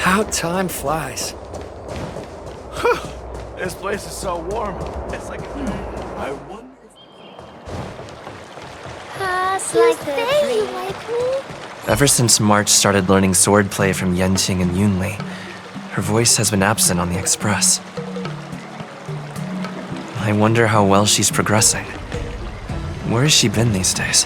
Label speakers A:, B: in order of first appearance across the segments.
A: How time flies.
B: This place is so warm. It's like I wonder if...
C: You say you like me?
D: Ever since March started learning swordplay from Yenqing and Yunli, her voice has been absent on the Express. I wonder how well she's progressing. Where has she been these days?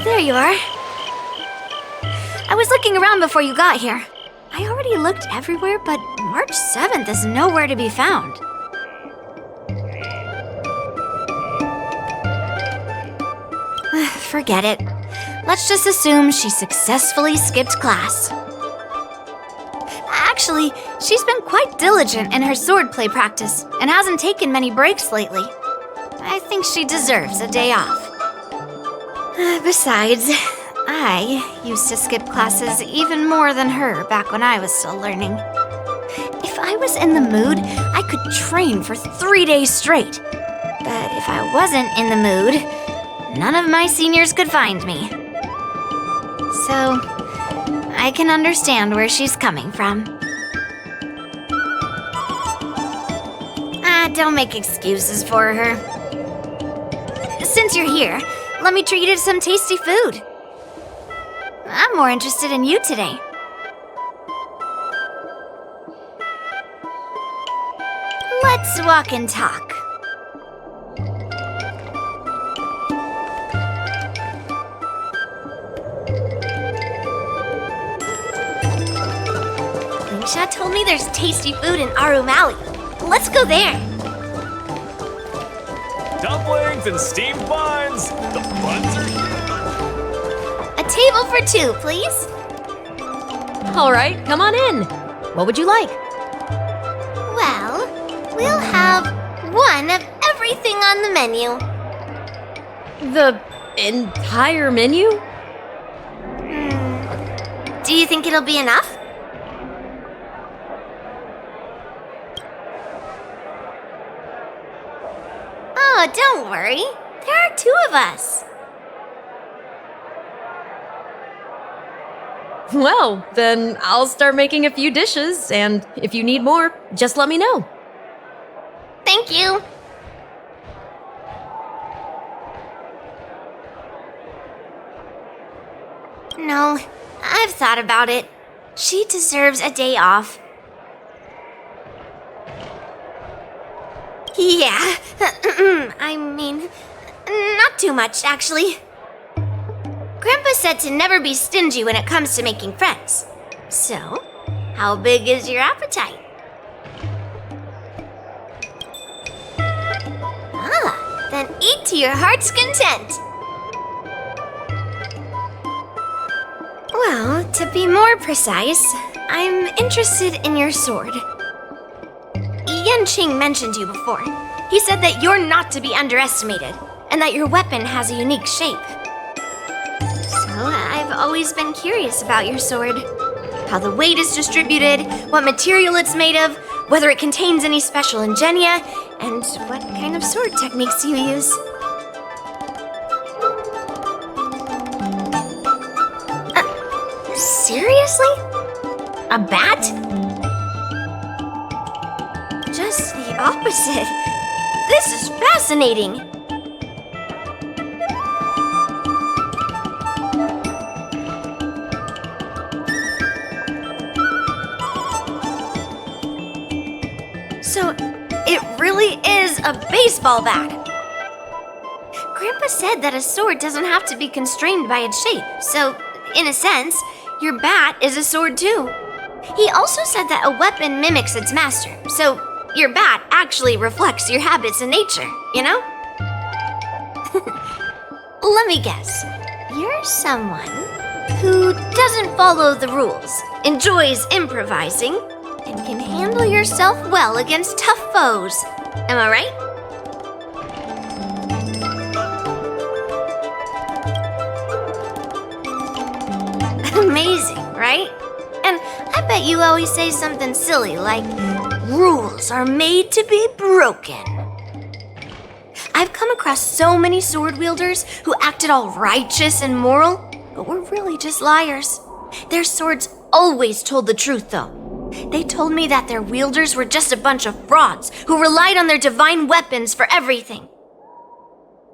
C: There you are. I was looking around before you got here. I already looked everywhere, but March 7th is nowhere to be found. Forget it. Let's just assume she successfully skipped class. Actually, she's been quite diligent in her swordplay practice and hasn't taken many breaks lately. I think she deserves a day off. Besides, I used to skip classes even more than her back when I was still learning. If I was in the mood, I could train for 3 days straight. But if I wasn't in the mood, none of my seniors could find me. So, I can understand where she's coming from. Don't make excuses for her. Since you're here, let me treat you to some tasty food. I'm more interested in you today. Let's walk and talk. Lingsha told me there's tasty food in Arumali. Let's go there.
B: Dumplings and steamed buns. The buns are here.
C: A table for two, please.
E: All right, come on in. What would you like?
C: Well, we'll have one of everything on the menu.
E: The entire menu?
C: Do you think it'll be enough? Oh, don't worry. There are two of us.
E: Well, then I'll start making a few dishes, and if you need more, just let me know.
C: Thank you. No, I've thought about it. She deserves a day off. Yeah, I mean, not too much, actually. Grandpa said to never be stingy when it comes to making friends. So, how big is your appetite? Then eat to your heart's content. Well, to be more precise, I'm interested in your sword. Yenqing mentioned you before. He said that you're not to be underestimated, and that your weapon has a unique shape. So, I've always been curious about your sword. How the weight is distributed, what material it's made of, whether it contains any special ingenia, and what kind of sword techniques you use. Seriously? A bat? Just the opposite. This is fascinating. So, it really is a baseball bat. Grandpa said that a sword doesn't have to be constrained by its shape, so, in a sense, your bat is a sword too. He also said that a weapon mimics its master, so your bat actually reflects your habits and nature, you know? Let me guess. You're someone who doesn't follow the rules, enjoys improvising, and can handle yourself well against tough foes. Am I right? Amazing, right? And I bet you always say something silly like, rules are made to be broken. I've come across so many sword wielders who acted all righteous and moral, but were really just liars. Their swords always told the truth, though. They told me that their wielders were just a bunch of frauds who relied on their divine weapons for everything.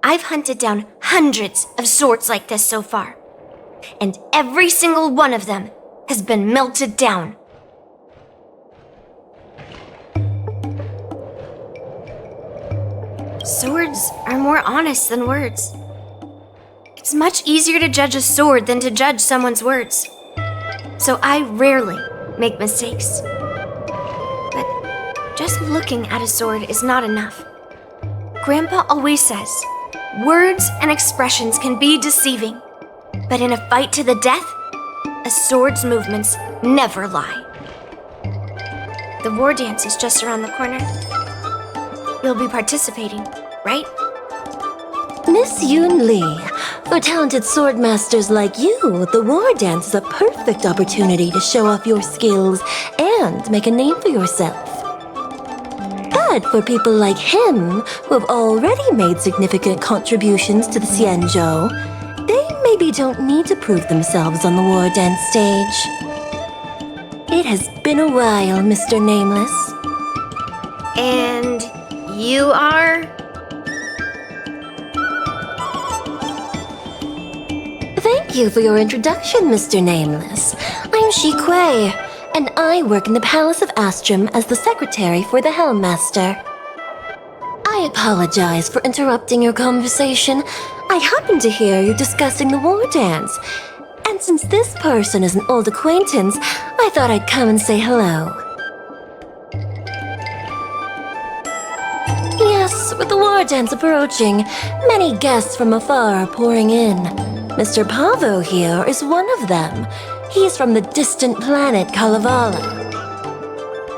C: I've hunted down hundreds of swords like this so far, and every single one of them has been melted down. Swords are more honest than words. It's much easier to judge a sword than to judge someone's words. So I rarely make mistakes. But just looking at a sword is not enough. Grandpa always says, words and expressions can be deceiving, but in a fight to the death, a sword's movements never lie. The war dance is just around the corner. You'll be participating, right?
A: Miss Yunli, for talented sword masters like you, the war dance is a perfect opportunity to show off your skills and make a name for yourself. But for people like him, who have already made significant contributions to the Xianzhou, they maybe don't need to prove themselves on the war dance stage. It has been a while, Mr. Nameless.
C: And you are?
A: Thank you for your introduction, Mr. Nameless. I'm Shi Kuei, and I work in the Palace of Astrum as the secretary for the Helmmaster. I apologize for interrupting your conversation. I happened to hear you discussing the war dance, and since this person is an old acquaintance, I thought I'd come and say hello. Yes, with the war dance approaching, many guests from afar are pouring in. Mr. Pavo here is one of them. He's from the distant planet Kalevala.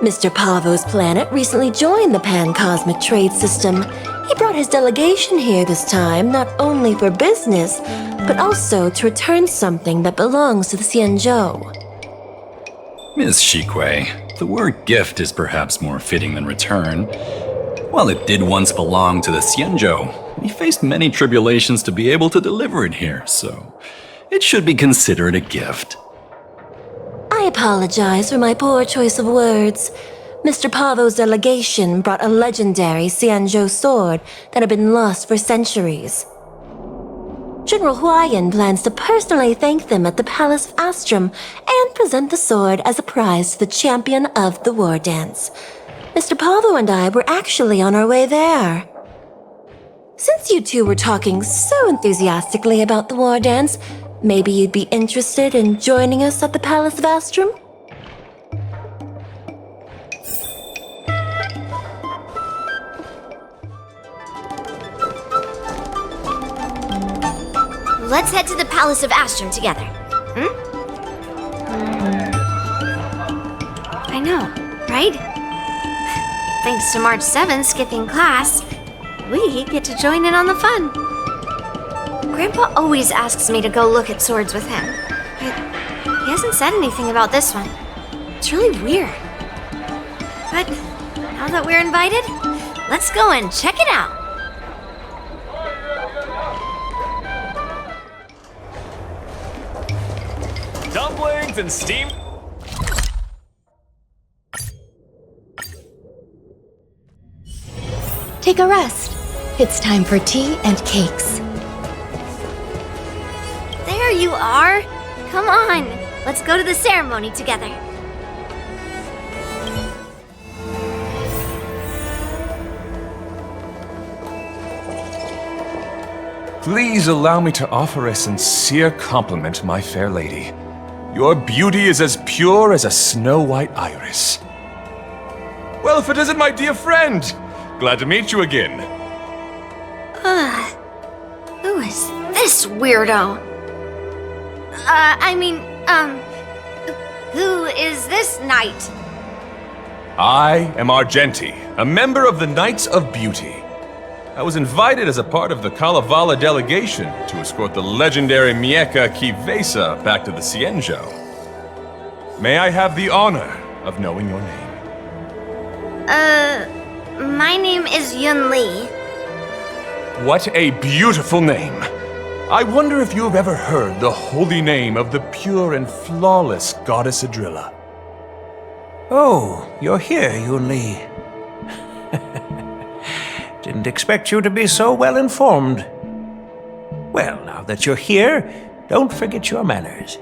A: Mr. Pavo's planet recently joined the Pan-Cosmic Trade System. He brought his delegation here this time not only for business, but also to return something that belongs to the Xianzhou.
F: Miss Shikue, the word gift is perhaps more fitting than return. While it did once belong to the Xianzhou, we faced many tribulations to be able to deliver it here, so it should be considered a gift.
A: I apologize for my poor choice of words. Mr. Pavo's delegation brought a legendary Xianzhou sword that had been lost for centuries. General Huayan plans to personally thank them at the Palace of Astrum and present the sword as a prize to the champion of the war dance. Mr. Pavo and I were actually on our way there. Since you two were talking so enthusiastically about the war dance, maybe you'd be interested in joining us at the Palace of Astrum?
C: Let's head to the Palace of Astrum together. I know, right? Thanks to March 7 skipping class, we get to join in on the fun. Grandpa always asks me to go look at swords with him, but he hasn't said anything about this one. It's really weird. But now that we're invited, let's go and check it out.
B: Dumpling, Greetings and steam.
G: Take a rest. It's time for tea and cakes.
C: There you are. Come on, let's go to the ceremony together.
H: Please allow me to offer a sincere compliment, my fair lady. Your beauty is as pure as a snow-white iris. Well, if it isn't my dear friend! Glad to meet you again.
C: Who is this weirdo? Who is this knight?
H: I am Argenti, a member of the Knights of Beauty. I was invited as a part of the Kalevala delegation to escort the legendary Mieja Kivesa back to the Xianzhou. May I have the honor of knowing your name?
C: My name is Yunli.
H: What a beautiful name! I wonder if you have ever heard the holy name of the pure and flawless goddess Adrilla.
I: Oh, you're here, Yunli. Didn't expect you to be so well informed. Well, now that you're here, don't forget your manners.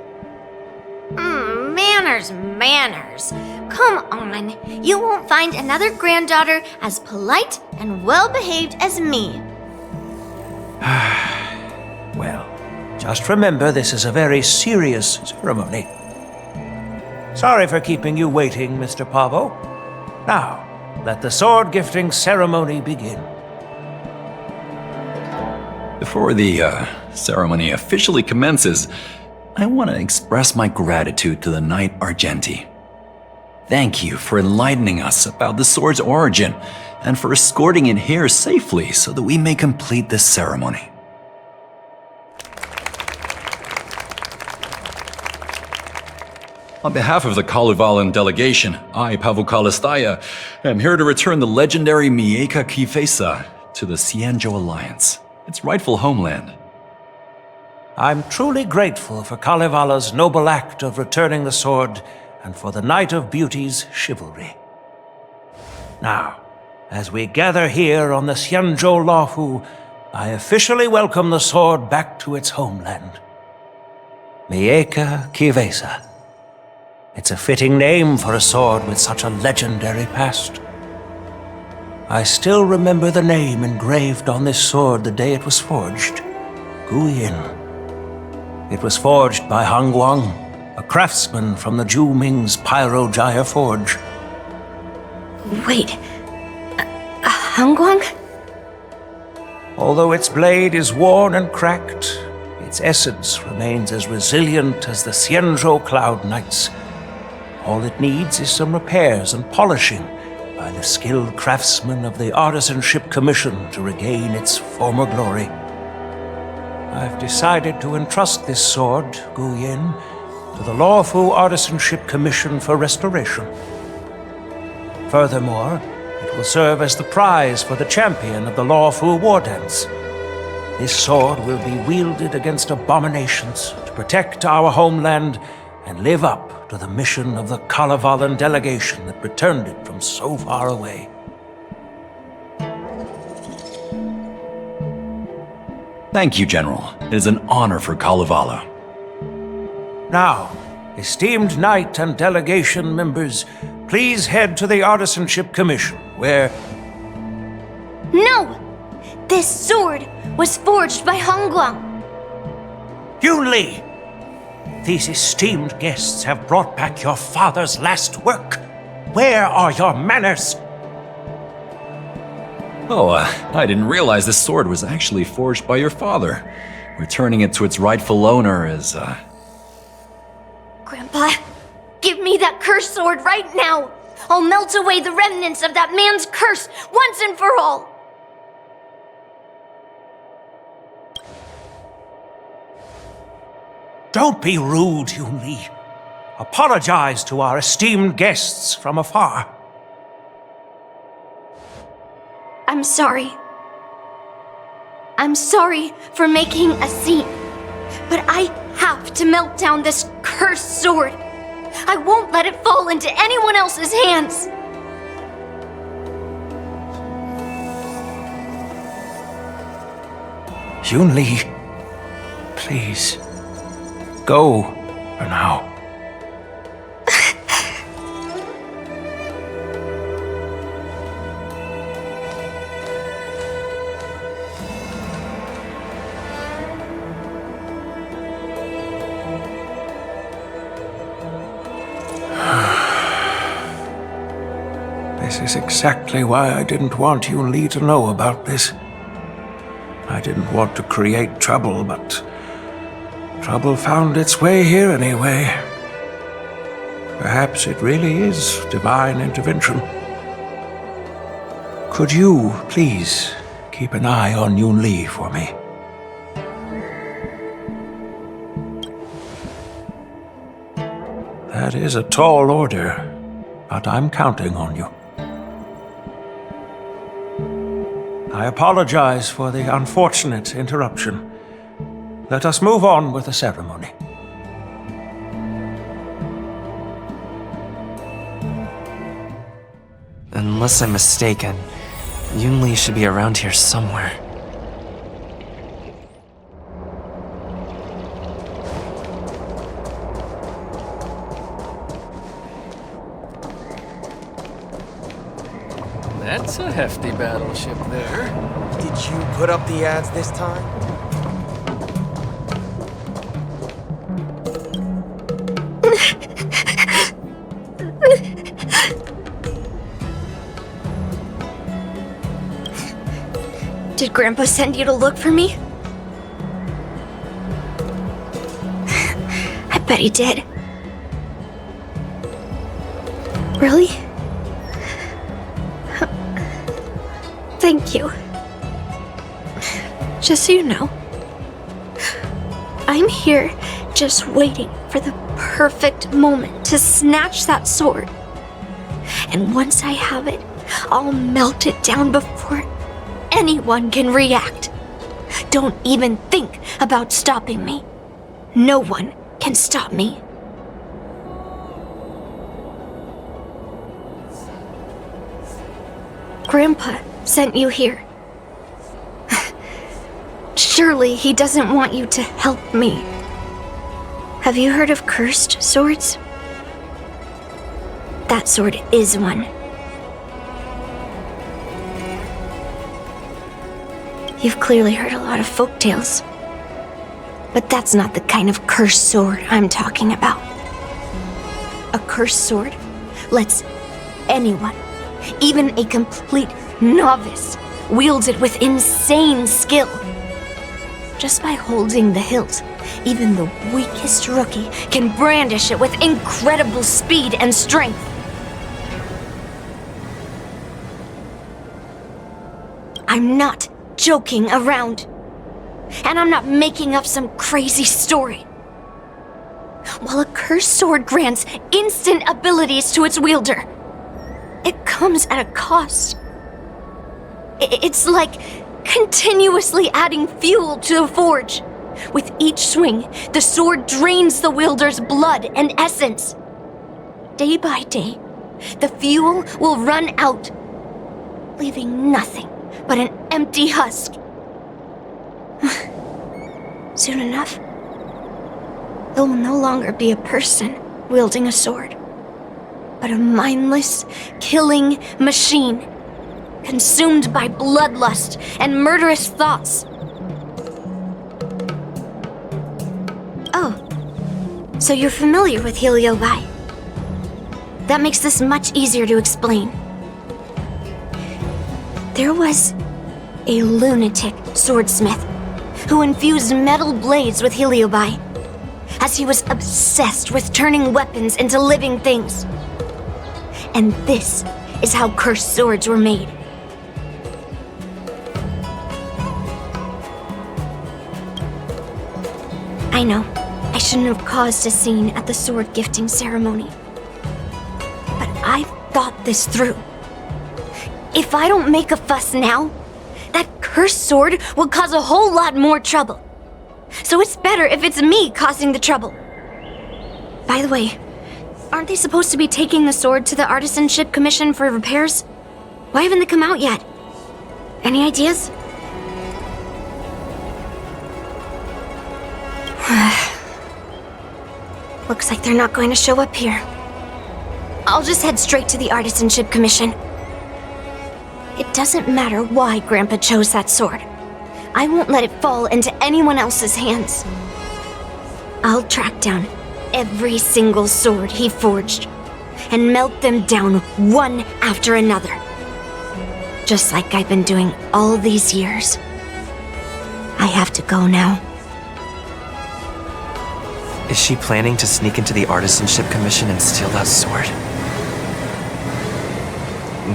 C: Manners. Come on. You won't find another granddaughter as polite and well-behaved as me.
I: Well, just remember this is a very serious ceremony. Sorry for keeping you waiting, Mr. Pavo. Now, let the sword gifting ceremony begin.
F: Before the ceremony officially commences, I want to express my gratitude to the Knight Argenti. Thank you for enlightening us about the sword's origin and for escorting it here safely so that we may complete this ceremony. On behalf of the Kalevalan delegation, I, Pavukalistaya, am here to return the legendary Mieja Kivesa to the Xianzhou Alliance, its rightful homeland.
I: I'm truly grateful for Kalevala's noble act of returning the sword and for the Knight of Beauty's chivalry. Now, as we gather here on the Xianzhou Luofu, I officially welcome the sword back to its homeland. Mieja Kivesa. It's a fitting name for a sword with such a legendary past. I still remember the name engraved on this sword the day it was forged. Guyin. It was forged by Hangguang, a craftsman from the Zhu Ming's Pyrojaya Forge.
C: Wait, Hangguang?
I: Although its blade is worn and cracked, its essence remains as resilient as the Xianzhou Cloud Knights. All it needs is some repairs and polishing by the skilled craftsmen of the Artisanship Commission to regain its former glory. I've decided to entrust this sword, Guyin, to the Luofu Artisanship Commission for restoration. Furthermore, it will serve as the prize for the champion of the Luofu War Dance. This sword will be wielded against abominations to protect our homeland and live up to the mission of the Kalevalan delegation that returned it from so far away.
F: Thank you, General. It is an honor for Kalevala.
I: Now, esteemed knight and delegation members, please head to the Artisanship Commission, where...
C: No! This sword was forged by Hangguang.
I: Yunli! These esteemed guests have brought back your father's last work. Where are your manners?
F: Oh, I didn't realize this sword was actually forged by your father. Returning it to its rightful owner is,
C: Grandpa, give me that cursed sword right now! I'll melt away the remnants of that man's curse once and for all!
I: Don't be rude, Yunli. Apologize to our esteemed guests from afar.
C: I'm sorry. I'm sorry for making a scene. But I have to melt down this cursed sword. I won't let it fall into anyone else's hands.
I: Yunli, please, go for now. This is exactly why I didn't want Yunli to know about this. I didn't want to create trouble, but trouble found its way here anyway. Perhaps it really is divine intervention. Could you, please, keep an eye on Yunli for me? That is a tall order, but I'm counting on you. I apologize for the unfortunate interruption. Let us move on with the ceremony.
D: Unless I'm mistaken, Yunli should be around here somewhere.
J: That's a hefty battleship there.
K: Did you put up the ads this time?
C: Did Grandpa send you to look for me? I bet he did. Really? Thank you. Just so you know, I'm here just waiting for the perfect moment to snatch that sword. And once I have it, I'll melt it down before anyone can react. Don't even think about stopping me. No one can stop me. Grandpa sent you here. Surely he doesn't want you to help me. Have you heard of cursed swords? That sword is one. You've clearly heard a lot of folk tales, but that's not the kind of cursed sword I'm talking about. A cursed sword lets anyone, even a complete novice, wield it with insane skill. Just by holding the hilt, even the weakest rookie can brandish it with incredible speed and strength. I'm not joking around. And I'm not making up some crazy story. While a cursed sword grants instant abilities to its wielder, it comes at a cost. It's like continuously adding fuel to the forge. With each swing, the sword drains the wielder's blood and essence. Day by day, the fuel will run out, leaving nothing but an empty husk. Soon enough, it will no longer be a person wielding a sword, but a mindless, killing machine, consumed by bloodlust and murderous thoughts. Oh, so you're familiar with Heliobi. That makes this much easier to explain. There was a lunatic swordsmith who infused metal blades with Heliobi, as he was obsessed with turning weapons into living things. And this is how cursed swords were made. I know, I shouldn't have caused a scene at the sword gifting ceremony. But I've thought this through. If I don't make a fuss now, that cursed sword will cause a whole lot more trouble. So it's better if it's me causing the trouble. By the way, aren't they supposed to be taking the sword to the Artisanship Commission for repairs? Why haven't they come out yet? Any ideas? Looks like they're not going to show up here. I'll just head straight to the Artisanship Commission. It doesn't matter why Grandpa chose that sword. I won't let it fall into anyone else's hands. I'll track down every single sword he forged and melt them down one after another. Just like I've been doing all these years. I have to go now.
D: Is she planning to sneak into the Artisanship Commission and steal that sword?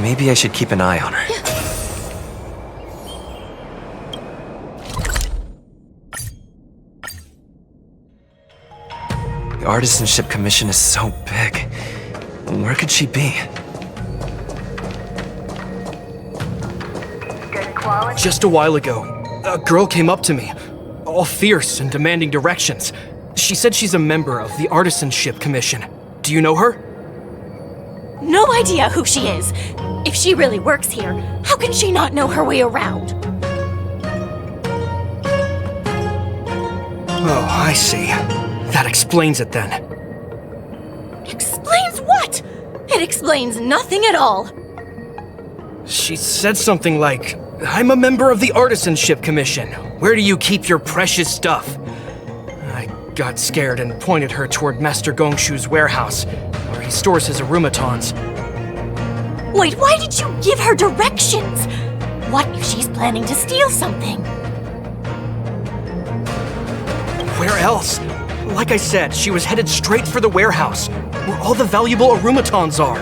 D: Maybe I should keep an eye on her. The Artisanship Commission is so big. Where could she be?
L: Just a while ago, a girl came up to me, all fierce and demanding directions. She said she's a member of the Artisanship Commission. Do you know her?
M: No idea who she is. If she really works here, how can she not know her way around?
L: Oh, I see. That explains it then.
M: Explains what? It explains nothing at all.
L: She said something like, "I'm a member of the Artisanship Commission. Where do you keep your precious stuff?" I got scared and pointed her toward Master Gongshu's warehouse, where he stores his arumatons.
M: Wait, why did you give her directions? What if she's planning to steal something?
L: Where else? Like I said, she was headed straight for the warehouse, where all the valuable arumatons are.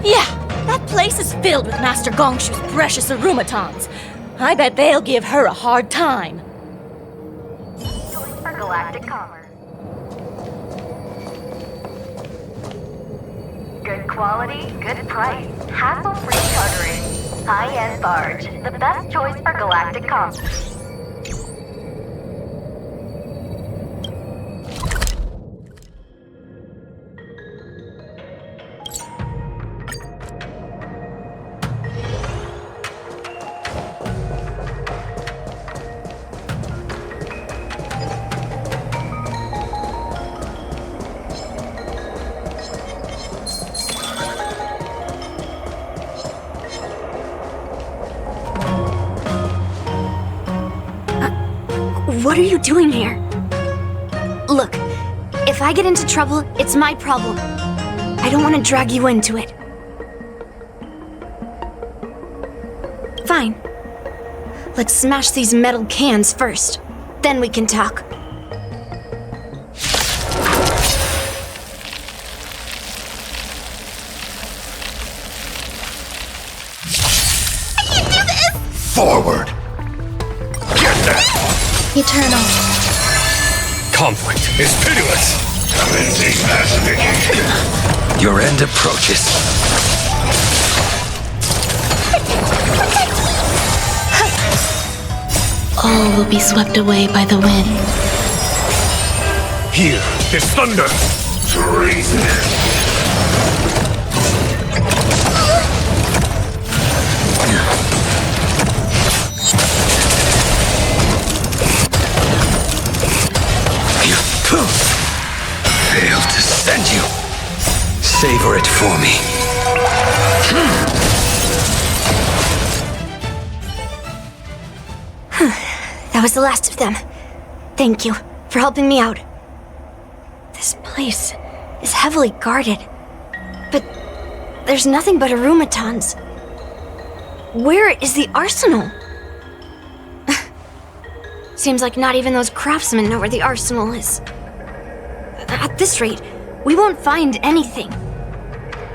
M: Yeah, that place is filled with Master Gongshu's precious arumatons. I bet they'll give her a hard time.
N: For galactic commerce. Good quality, good price, hassle-free chartering. High-end barge, the best choice for galactic commerce.
C: What are you doing here? Look, if I get into trouble, it's my problem. I don't want to drag you into it. Fine. Let's smash these metal cans first. Then we can talk.
M: I can't do this!
H: Forward!
G: Eternal.
H: Conflict is pitiless!
O: Commencing pacification.
F: Your end approaches.
G: All will be swept away by the wind.
H: Here is thunder!
O: Treason.
F: Failed to send you. Savor it for me.
C: That was the last of them. Thank you for helping me out. This place is heavily guarded, but there's nothing but arumatons. Where is the arsenal? Seems like not even those craftsmen know where the arsenal is. At this rate, we won't find anything.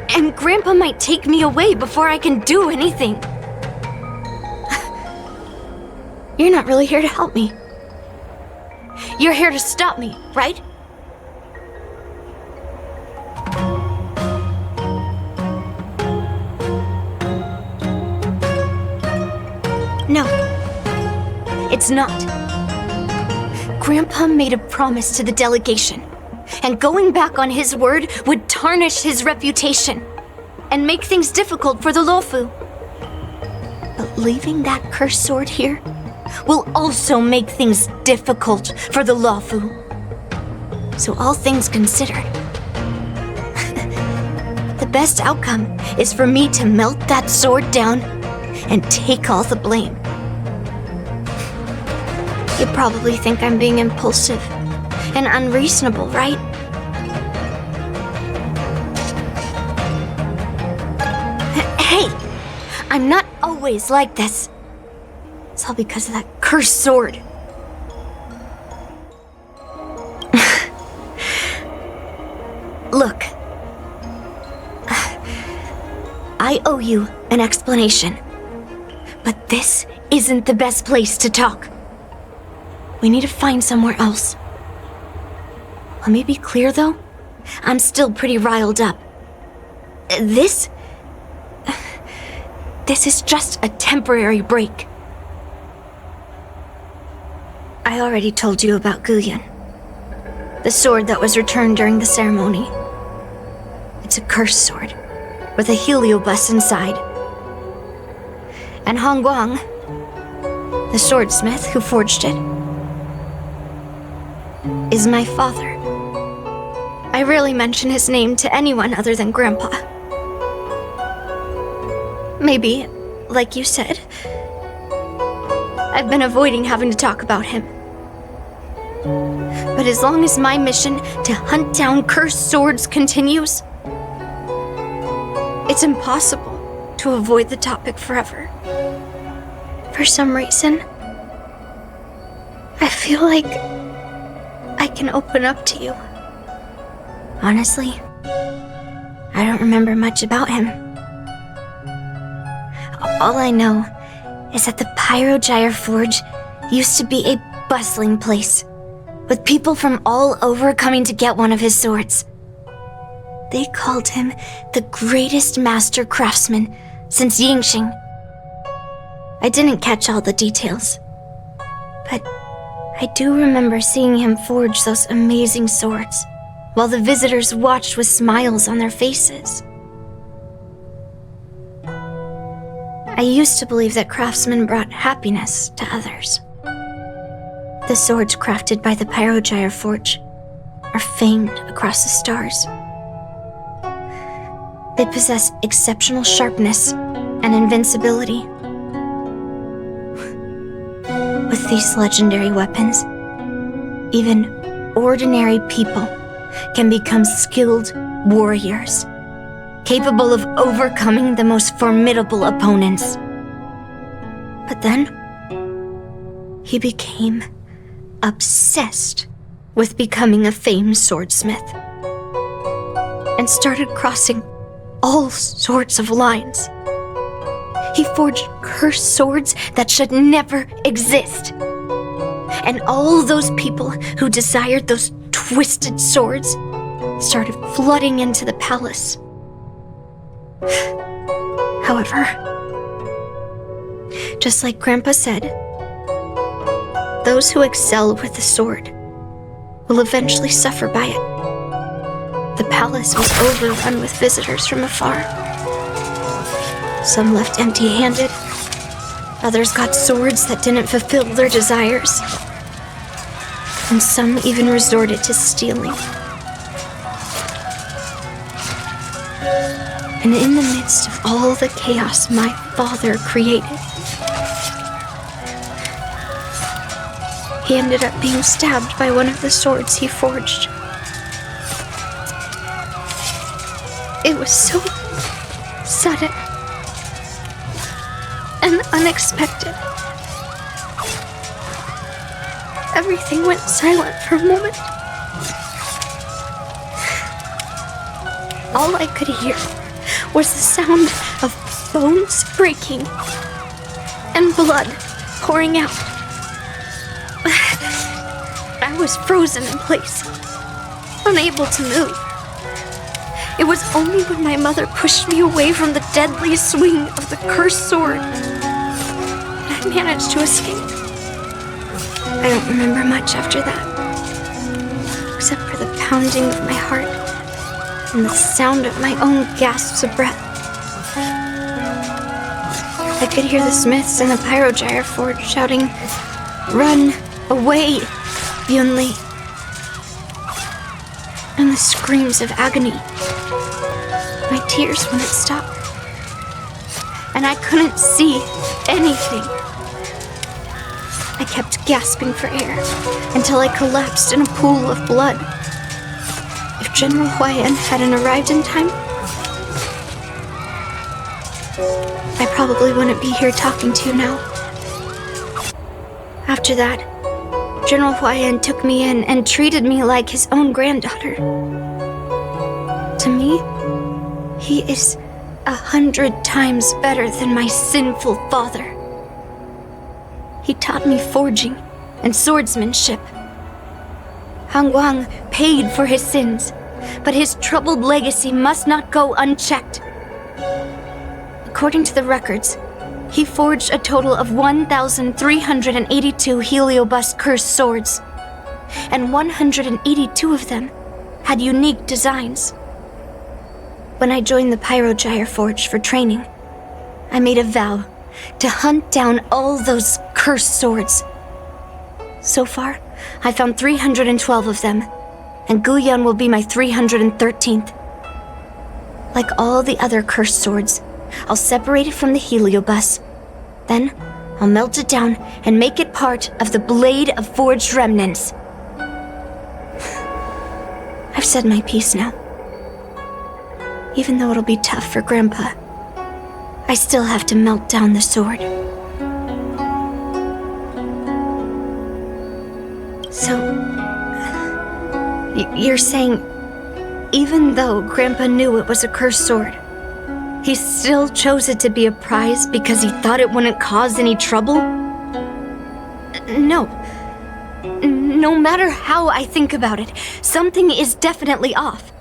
C: And Grandpa might take me away before I can do anything. You're not really here to help me. You're here to stop me, right? No. It's not. Grandpa made a promise to the delegation, and going back on his word would tarnish his reputation and make things difficult for the Lofu. But leaving that cursed sword here will also make things difficult for the Lofu. So all things considered, the best outcome is for me to melt that sword down and take all the blame. You probably think I'm being impulsive and unreasonable, right? Hey, I'm not always like this. It's all because of that cursed sword. Look, I owe you an explanation, but this isn't the best place to talk. We need to find somewhere else. Let me be clear, though. I'm still pretty riled up. This is just a temporary break. I already told you about Guyan, the sword that was returned during the ceremony. It's a cursed sword with a heliobus inside. And Hongguang, the swordsmith who forged it, is my father. I rarely mention his name to anyone other than Grandpa. Maybe, like you said, I've been avoiding having to talk about him. But as long as my mission to hunt down cursed swords continues, it's impossible to avoid the topic forever. For some reason, I feel like I can open up to you. Honestly, I don't remember much about him. All I know is that the Pyrogyre Forge used to be a bustling place, with people from all over coming to get one of his swords. They called him the greatest master craftsman since Yingxing. I didn't catch all the details, but I do remember seeing him forge those amazing swords, while the visitors watched with smiles on their faces. I used to believe that craftsmen brought happiness to others. The swords crafted by the Pyrogyre Forge are famed across the stars. They possess exceptional sharpness and invincibility. With these legendary weapons, even ordinary people can become skilled warriors, capable of overcoming the most formidable opponents. But then, he became obsessed with becoming a famed swordsmith, and started crossing all sorts of lines. He forged cursed swords that should never exist. And all those people who desired those twisted swords started flooding into the palace. However, just like Grandpa said, those who excel with the sword will eventually suffer by it. The palace was overrun with visitors from afar. Some left empty-handed. Others got swords that didn't fulfill their desires. And some even resorted to stealing. And in the midst of all the chaos my father created, he ended up being stabbed by one of the swords he forged. It was so sudden and unexpected. Everything went silent for a moment. All I could hear was the sound of bones breaking and blood pouring out. I was frozen in place, unable to move. It was only when my mother pushed me away from the deadly swing of the cursed sword that I managed to escape. I don't remember much after that, except for the pounding of my heart and the sound of my own gasps of breath. I could hear the smiths in the Pyrogyre Forge shouting, "Run away, Yunli!" And the screams of agony. My tears wouldn't stop. And I couldn't see anything. I kept gasping for air until I collapsed in a pool of blood. If General Huayan hadn't arrived in time, I probably wouldn't be here talking to you now. After that, General Huayan took me in and treated me like his own granddaughter. To me, he is 100 times better than my sinful father. He taught me forging and swordsmanship. Hangguang paid for his sins, but his troubled legacy must not go unchecked. According to the records, he forged a total of 1,382 Heliobus cursed swords, and 182 of them had unique designs. When I joined the Pyrogyre Forge for training, I made a vow to hunt down all those cursed swords. So far, I found 312 of them, and Guyan will be my 313th. Like all the other cursed swords, I'll separate it from the Heliobus. Then, I'll melt it down and make it part of the Blade of Forged Remnants. I've said my piece now. Even though it'll be tough for Grandpa, I still have to melt down the sword. So, you're saying, even though Grandpa knew it was a cursed sword, he still chose it to be a prize because he thought it wouldn't cause any trouble? No. No matter how I think about it, something is definitely off.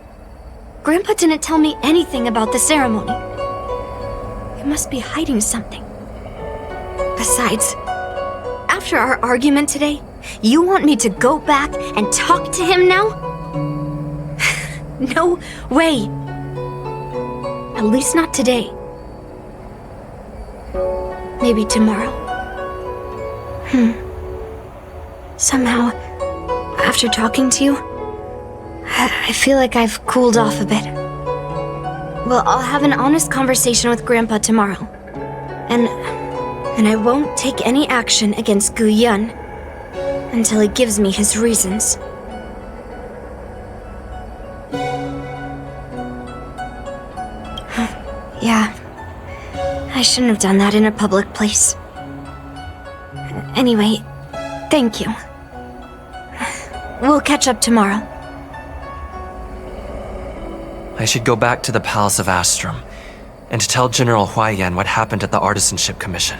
C: Grandpa didn't tell me anything about the ceremony. He must be hiding something. Besides, after our argument today, you want me to go back and talk to him now? No way. At least not today. Maybe tomorrow. Somehow, after talking to you, I feel like I've cooled off a bit. Well, I'll have an honest conversation with Grandpa tomorrow. And I won't take any action against Guyan until he gives me his reasons. Yeah, I shouldn't have done that in a public place. Anyway, thank you. We'll catch up tomorrow.
D: I should go back to the Palace of Astrum and tell General Huayan what happened at the Artisanship Commission.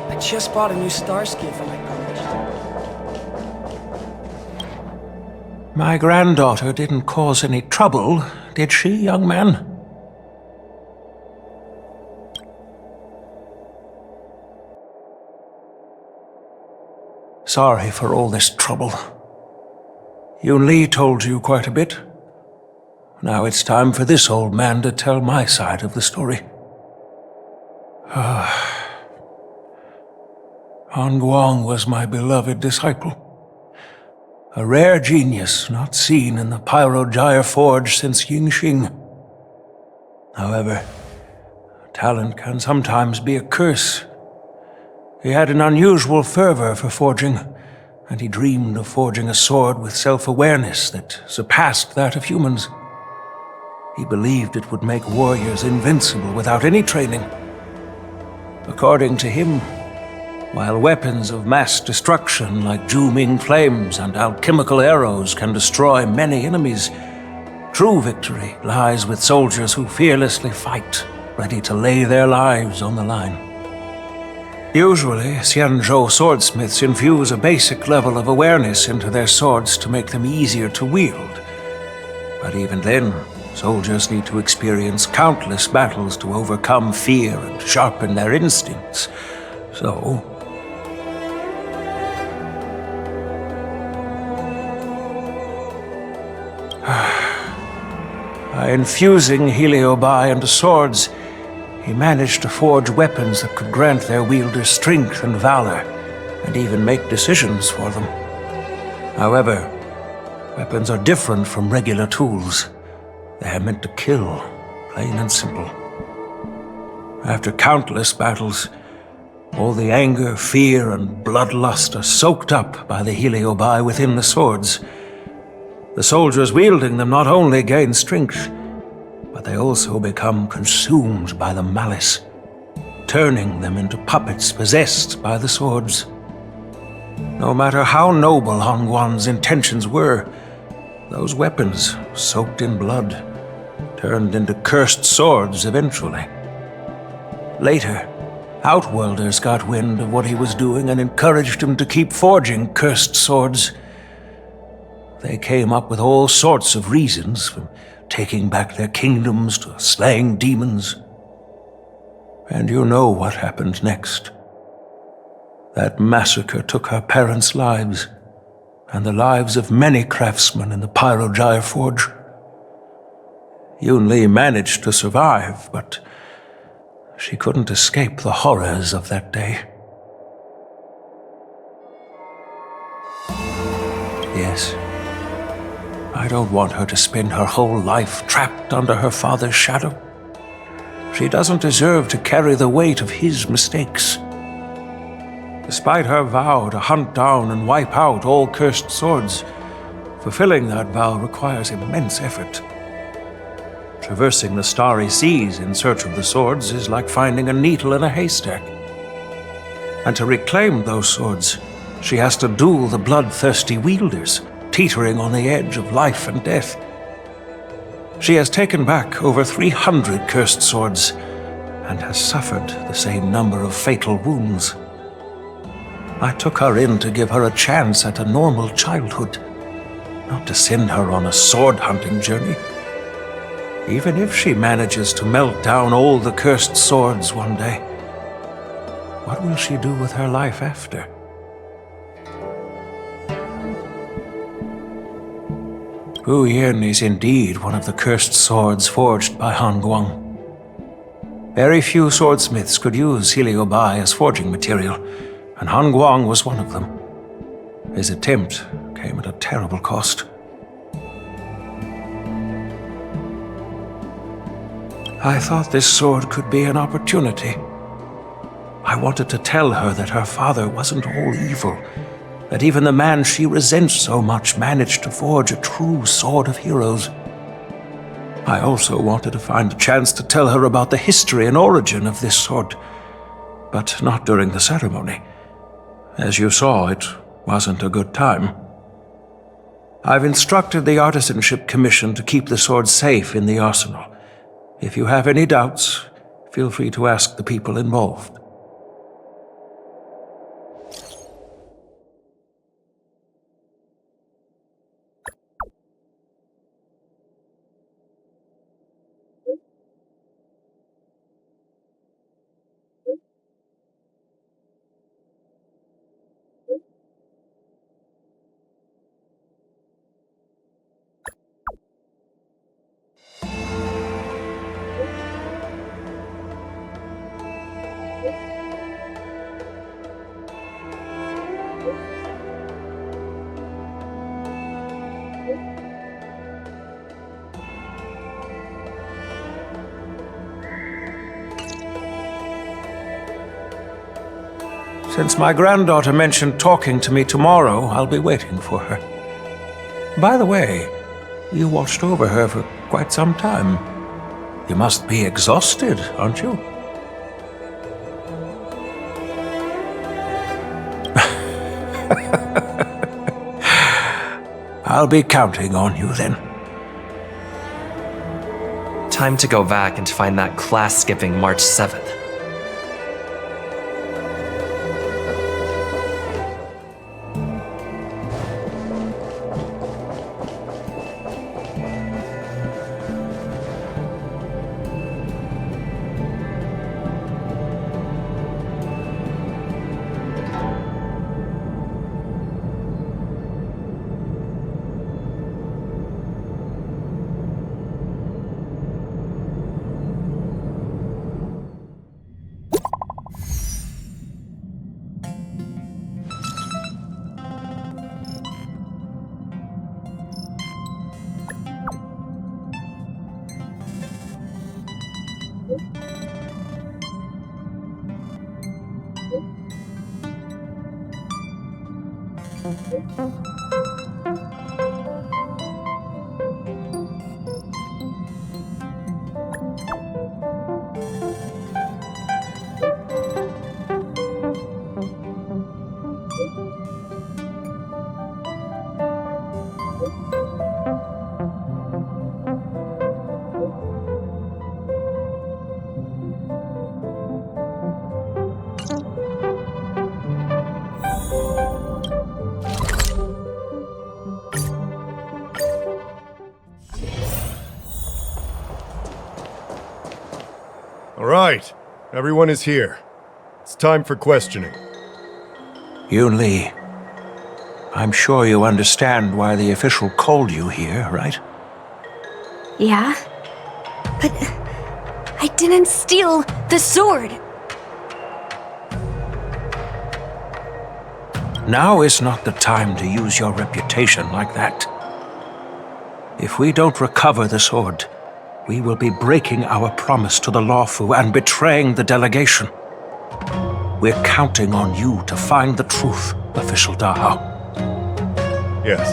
J: I just bought a new star ski for my college.
I: My granddaughter didn't cause any trouble, did she, young man? Sorry for all this trouble. Yunli told you quite a bit. Now it's time for this old man to tell my side of the story. Hangguang was my beloved disciple. A rare genius not seen in the Pyrogyre Forge since Yingxing. However, talent can sometimes be a curse. He had an unusual fervor for forging, and he dreamed of forging a sword with self-awareness that surpassed that of humans. He believed it would make warriors invincible without any training. According to him, while weapons of mass destruction like Juming flames and alchemical arrows can destroy many enemies, true victory lies with soldiers who fearlessly fight, ready to lay their lives on the line. Usually, Xianzhou swordsmiths infuse a basic level of awareness into their swords to make them easier to wield. But even then, soldiers need to experience countless battles to overcome fear and sharpen their instincts. So, by infusing heliobi into swords, he managed to forge weapons that could grant their wielders strength and valor, and even make decisions for them. However, weapons are different from regular tools. They are meant to kill, plain and simple. After countless battles, all the anger, fear, and bloodlust are soaked up by the heliobi within the swords. The soldiers wielding them not only gain strength, but they also become consumed by the malice, turning them into puppets possessed by the swords. No matter how noble Hongguang's intentions were, those weapons, soaked in blood, turned into cursed swords eventually. Later, Outworlders got wind of what he was doing and encouraged him to keep forging cursed swords. They came up with all sorts of reasons, from taking back their kingdoms to slaying demons. And you know what happened next. That massacre took her parents' lives, and the lives of many craftsmen in the Pyrogyre Forge. Yunli managed to survive, but she couldn't escape the horrors of that day. Yes, I don't want her to spend her whole life trapped under her father's shadow. She doesn't deserve to carry the weight of his mistakes. Despite her vow to hunt down and wipe out all cursed swords, fulfilling that vow requires immense effort. Traversing the starry seas in search of the swords is like finding a needle in a haystack. And to reclaim those swords, she has to duel the bloodthirsty wielders, teetering on the edge of life and death. She has taken back over 300 cursed swords and has suffered the same number of fatal wounds. I took her in to give her a chance at a normal childhood, not to send her on a sword-hunting journey. Even if she manages to melt down all the cursed swords one day, what will she do with her life after? Hu Yin is indeed one of the cursed swords forged by Hongguang. Very few swordsmiths could use heliobi as forging material, and Hongguang was one of them. His attempt came at a terrible cost. I thought this sword could be an opportunity. I wanted to tell her that her father wasn't all evil, that even the man she resents so much managed to forge a true sword of heroes. I also wanted to find a chance to tell her about the history and origin of this sword, but not during the ceremony. As you saw, it wasn't a good time. I've instructed the Artisanship Commission to keep the sword safe in the arsenal. If you have any doubts, feel free to ask the people involved. Since my granddaughter mentioned talking to me tomorrow, I'll be waiting for her. By the way, you watched over her for quite some time. You must be exhausted, aren't you? I'll be counting on you then.
D: Time to go back and find that class-skipping March 7th.
P: All right, everyone is here. It's time for questioning.
I: Yunli, I'm sure you understand why the official called you here, right?
C: Yeah? But I didn't steal the sword!
I: Now is not the time to use your reputation like that. If we don't recover the sword, we will be breaking our promise to the Lawfu and betraying the delegation. We're counting on you to find the truth, Official Dahao.
P: Yes.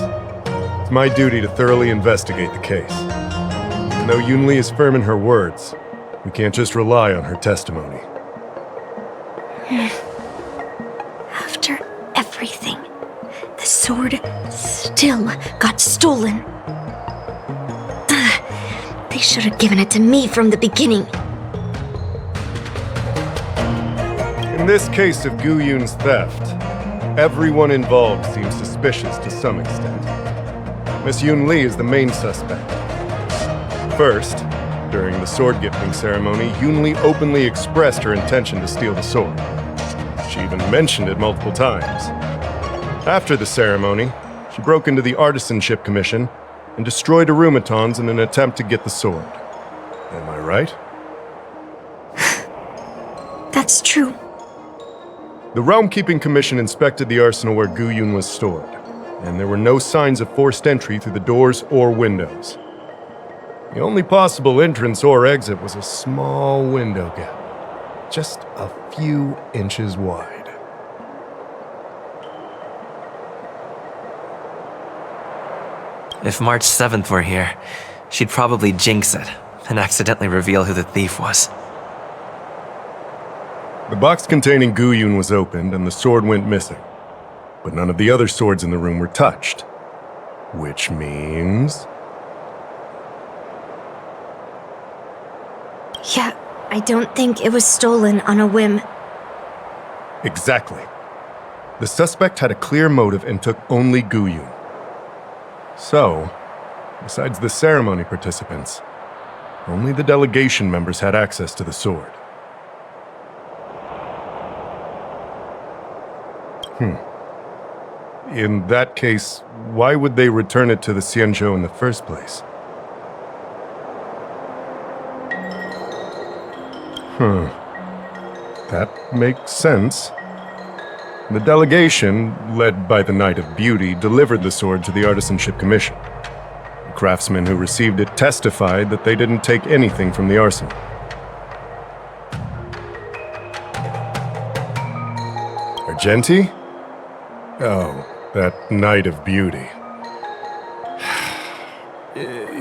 P: It's my duty to thoroughly investigate the case. And though Yunli is firm in her words, we can't just rely on her testimony.
C: After everything, the sword still got stolen. They should have given it to me from the beginning.
P: In this case of Gu Yun's theft, everyone involved seems suspicious to some extent. Miss Yunli is the main suspect. First, during the sword gifting ceremony, Yunli openly expressed her intention to steal the sword. She even mentioned it multiple times. After the ceremony, she broke into the Artisanship Commission and destroyed arumatons in an attempt to get the sword. Am I right?
C: That's true.
P: The Realm Keeping Commission inspected the arsenal where Gu Yun was stored, and there were no signs of forced entry through the doors or windows. The only possible entrance or exit was a small window gap, just a few inches wide.
D: If March 7th were here, she'd probably jinx it and accidentally reveal who the thief was.
P: The box containing Gu Yun was opened and the sword went missing. But none of the other swords in the room were touched. Which means...
C: Yeah, I don't think it was stolen on a whim.
P: Exactly. The suspect had a clear motive and took only Gu Yun. So, besides the ceremony participants, only the delegation members had access to the sword. In that case, why would they return it to the Xianzhou in the first place? That makes sense. The delegation, led by the Knight of Beauty, delivered the sword to the Artisanship Commission. The craftsmen who received it testified that they didn't take anything from the arsenal. Argenti? Oh, that Knight of Beauty.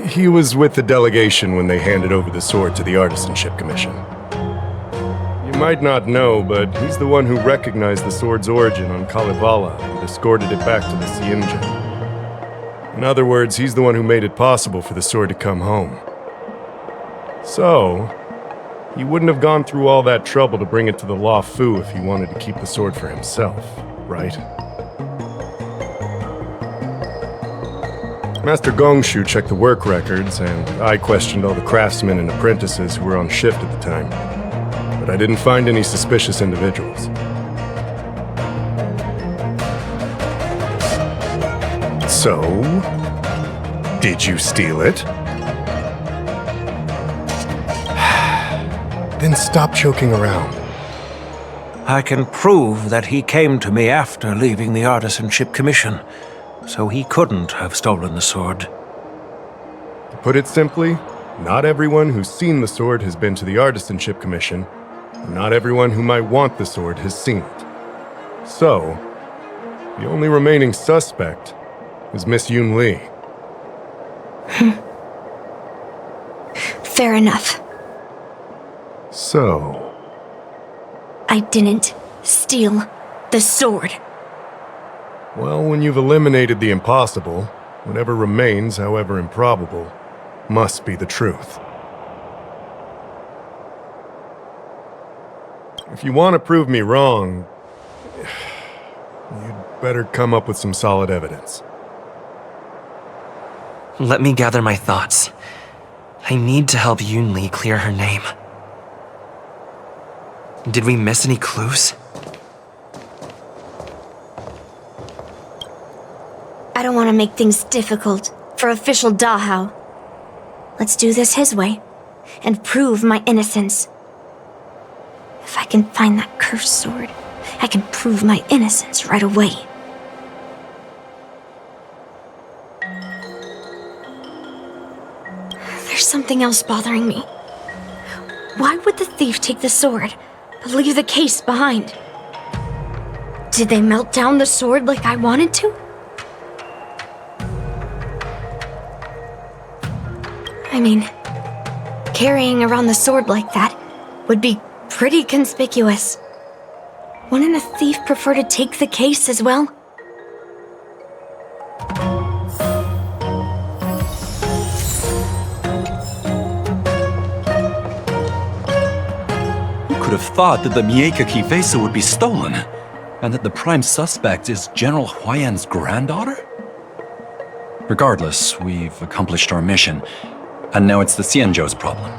P: He was with the delegation when they handed over the sword to the Artisanship Commission. You might not know, but he's the one who recognized the sword's origin on Kalevala and escorted it back to the Xianzhou. In other words, he's the one who made it possible for the sword to come home. So, he wouldn't have gone through all that trouble to bring it to the Lawfu if he wanted to keep the sword for himself, right? Master Gongshu checked the work records, and I questioned all the craftsmen and apprentices who were on shift at the time. But I didn't find any suspicious individuals. So, did you steal it? Then stop joking around.
I: I can prove that he came to me after leaving the Artisanship Commission, so he couldn't have stolen the sword.
P: To put it simply, not everyone who's seen the sword has been to the Artisanship Commission, and not everyone who might want the sword has seen it. So, The only remaining suspect is Miss Yunli.
C: Fair enough.
P: So,
C: I didn't steal the sword.
P: well, when you've eliminated the impossible, whatever remains, however improbable, must be the truth. If you want to prove me wrong, you'd better come up with some solid evidence.
D: Let me gather my thoughts. I need to help Yunli clear her name. Did we miss any clues?
C: I don't want to make things difficult for official Dahao. Let's do this his way and prove my innocence. If I can find that cursed sword, I can prove my innocence right away. There's something else bothering me. Why would the thief take the sword, but leave the case behind? Did they melt down the sword like I wanted to? I mean, carrying around the sword like that would be pretty conspicuous. Wouldn't a thief prefer to take the case as well?
F: Who could have thought that the Mieka Kivesa would be stolen, and that the prime suspect is General Huayan's granddaughter? Regardless, we've accomplished our mission, and now it's the Xianzhou's problem.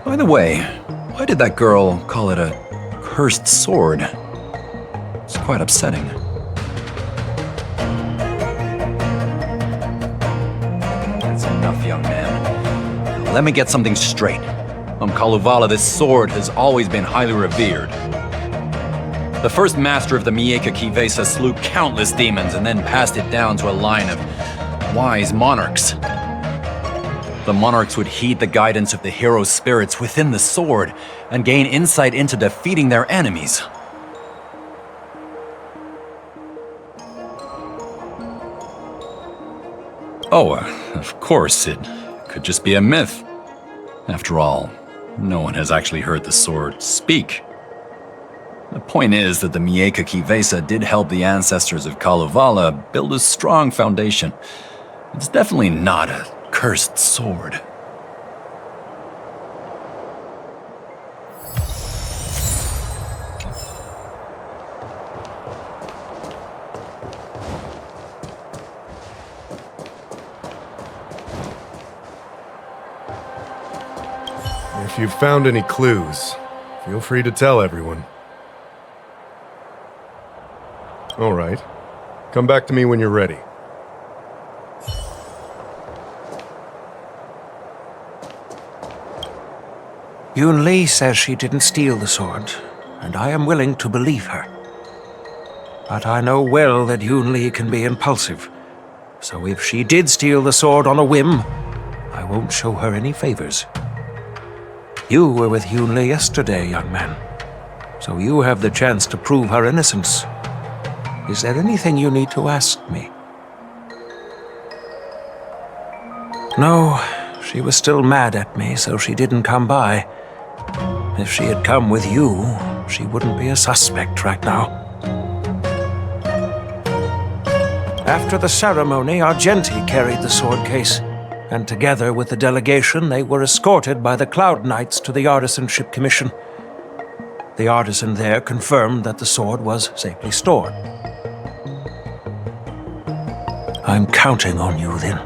F: By the way, why did that girl call it a cursed sword? It's quite upsetting. That's enough, young man. Let me get something straight. On Kalevala, this sword has always been highly revered. The first master of the Mieka Kivesa slew countless demons and then passed it down to a line of wise monarchs. The monarchs would heed the guidance of the hero spirits within the sword and gain insight into defeating their enemies. Oh, of course, it could just be a myth. After all, no one has actually heard the sword speak. The point is that the Mieka Kivesa did help the ancestors of Kalevala build a strong foundation. It's definitely not a cursed sword.
P: If you've found any clues, feel free to tell everyone. All right. Come back to me when you're ready.
I: Yunli says she didn't steal the sword, and I am willing to believe her. But I know well that Yunli can be impulsive, so if she did steal the sword on a whim, I won't show her any favors. You were with Yunli yesterday, young man, so you have the chance to prove her innocence. Is there anything you need to ask me? No, she was still mad at me, so she didn't come by. If she had come with you, she wouldn't be a suspect right now. After the ceremony, Argenti carried the sword case, and together with the delegation, they were escorted by the Cloud Knights to the Artisanship Commission. The artisan there confirmed that the sword was safely stored. I'm counting on you, then.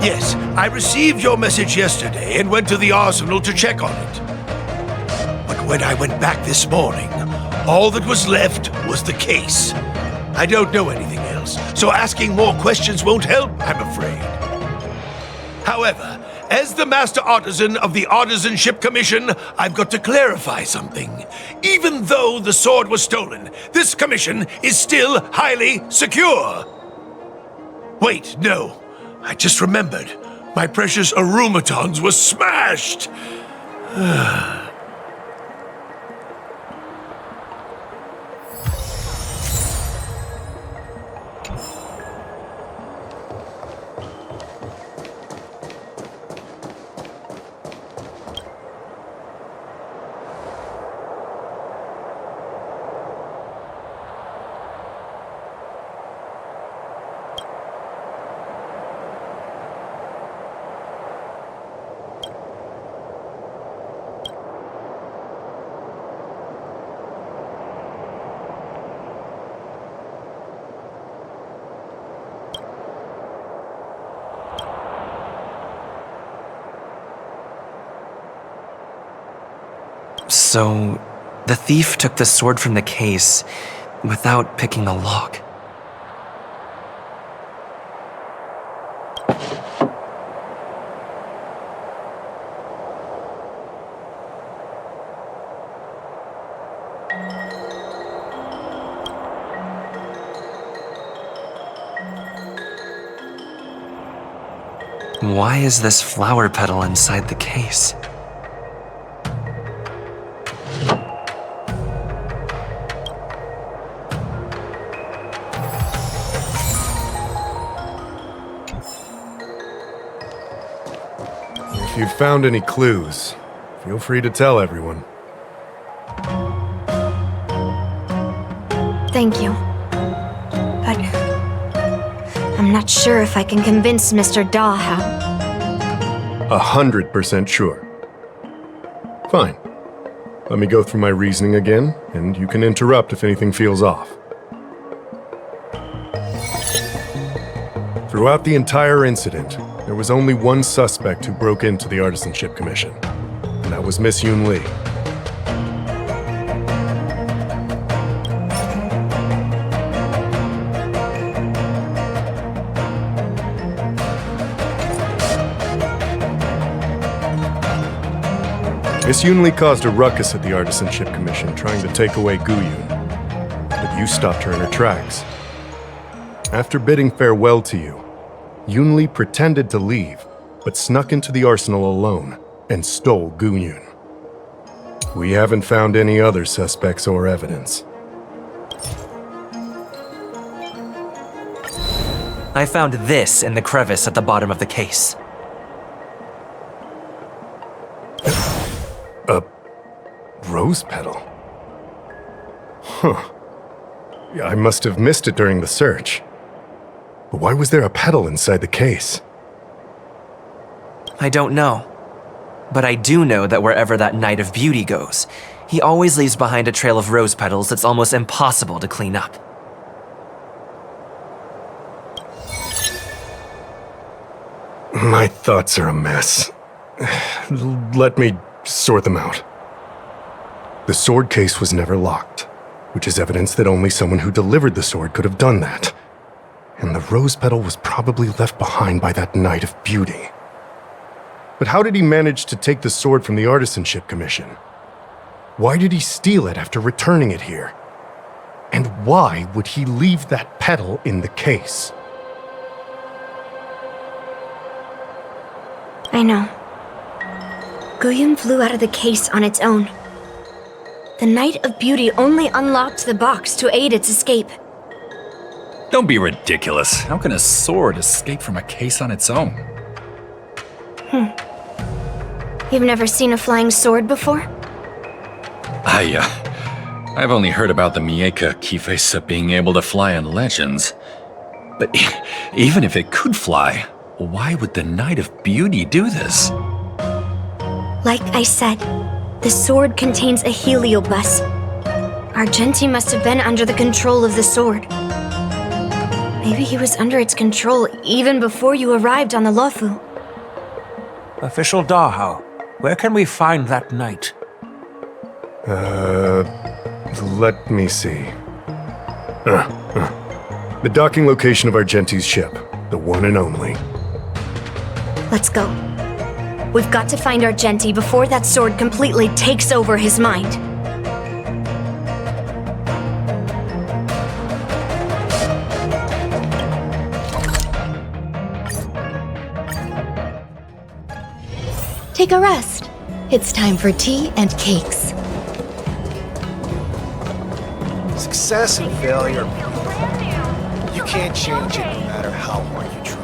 O: Yes, I received your message yesterday and went to the arsenal to check on it. But when I went back this morning, all that was left was the case. I don't know anything else, so asking more questions won't help, I'm afraid. However, as the Master Artisan of the Artisanship Commission, I've got to clarify something. Even though the sword was stolen, this commission is still highly secure. Wait, no. I just remembered. My precious arumatons was smashed!
D: So, the thief took the sword from the case without picking the lock. Why is this flower petal inside the case?
P: If you've found any clues, feel free to tell everyone.
C: Thank you. But I'm not sure if I can convince Mr. Daw how.
P: 100% sure. Fine. Let me go through my reasoning again, and you can interrupt if anything feels off. Throughout the entire incident, there was only one suspect who broke into the Artisanship Commission, and that was Miss Yunli. Miss Yunli caused a ruckus at the Artisanship Commission trying to take away Guyun, but you stopped her in her tracks. After bidding farewell to you, Yunli pretended to leave, but snuck into the arsenal alone and stole Guyun. We haven't found any other suspects or evidence.
D: I found this in the crevice at the bottom of the case.
P: A rose petal? Huh. I must have missed it during the search. But why was there a petal inside the case?
D: I don't know. But I do know that wherever that Knight of Beauty goes, he always leaves behind a trail of rose petals that's almost impossible to clean up.
P: My thoughts are a mess. Let me sort them out. The sword case was never locked, which is evidence that only someone who delivered the sword could have done that. And the rose petal was probably left behind by that Knight of Beauty. But how did he manage to take the sword from the Artisanship Commission? Why did he steal it after returning it here? And why would he leave that petal in the case?
C: I know. Guyun flew out of the case on its own. The Knight of Beauty only unlocked the box to aid its escape.
F: Don't be ridiculous. How can a sword escape from a case on its own?
C: You've never seen a flying sword before?
F: I've only heard about the Mieka Kifesa being able to fly in legends. But even if it could fly, why would the Knight of Beauty do this?
C: Like I said, the sword contains a heliobus. Argenti must have been under the control of the sword. Maybe he was under its control even before you arrived on the Lofu.
I: Official Dahao, where can we find that knight?
P: Let me see. The docking location of Argenti's ship, the one and only.
C: Let's go. We've got to find Argenti before that sword completely takes over his mind.
G: take a rest. It's time for tea and cakes.
K: Success and failure, you can't change it no matter how hard you try.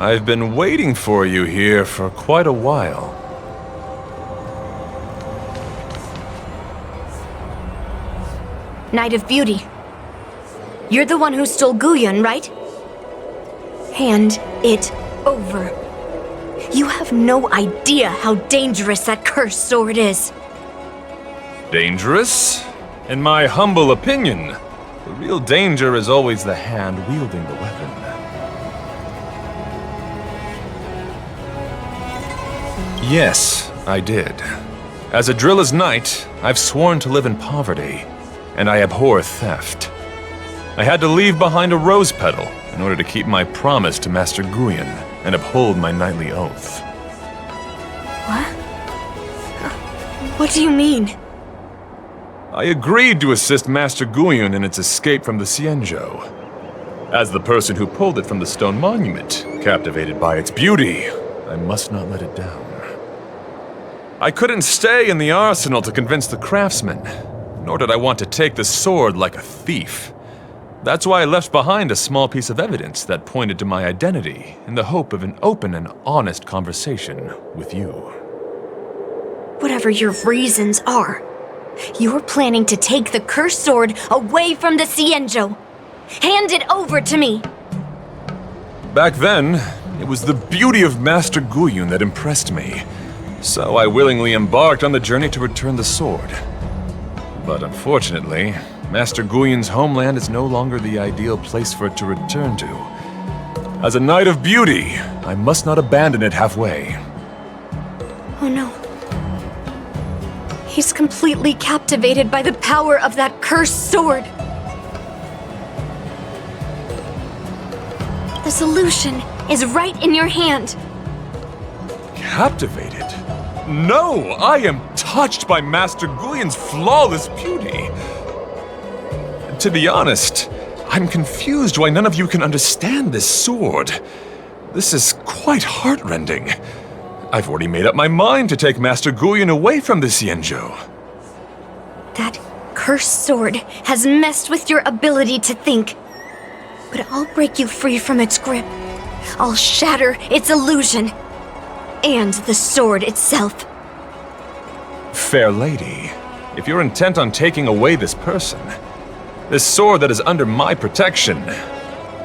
H: I've been waiting for you here for quite a while.
C: Knight of Beauty. You're the one who stole Guyun, right? Hand it over. You have no idea how dangerous that cursed sword is.
H: Dangerous? In my humble opinion, the real danger is always the hand wielding the weapon. Yes, I did. As a Drilla's knight, I've sworn to live in poverty, and I abhor theft. I had to leave behind a rose petal in order to keep my promise to Master Guyun and uphold my knightly oath.
C: What? What do you mean?
H: I agreed to assist Master Guyun in its escape from the Xianzhou. As the person who pulled it from the stone monument, captivated by its beauty, I must not let it down. I couldn't stay in the arsenal to convince the craftsman, nor did I want to take the sword like a thief. That's why I left behind a small piece of evidence that pointed to my identity in the hope of an open and honest conversation with you.
C: Whatever your reasons are, you're planning to take the cursed sword away from the Xianzhou. Hand it over to me!
H: Back then, it was the beauty of Master Guyun that impressed me, so I willingly embarked on the journey to return the sword. But unfortunately, Master Guyun's homeland is no longer the ideal place for it to return to. As a Knight of Beauty, I must not abandon it halfway.
C: Oh no. He's completely captivated by the power of that cursed sword. The solution is right in your hand.
H: Captivated? No! I am touched by Master Guyun's flawless beauty. To be honest, I'm confused why none of you can understand this sword. This is quite heartrending. I've already made up my mind to take Master Guyun away from the Xianzhou.
C: That cursed sword has messed with your ability to think. But I'll break you free from its grip. I'll shatter its illusion. And the sword itself.
H: Fair lady, if you're intent on taking away this person, this sword that is under my protection,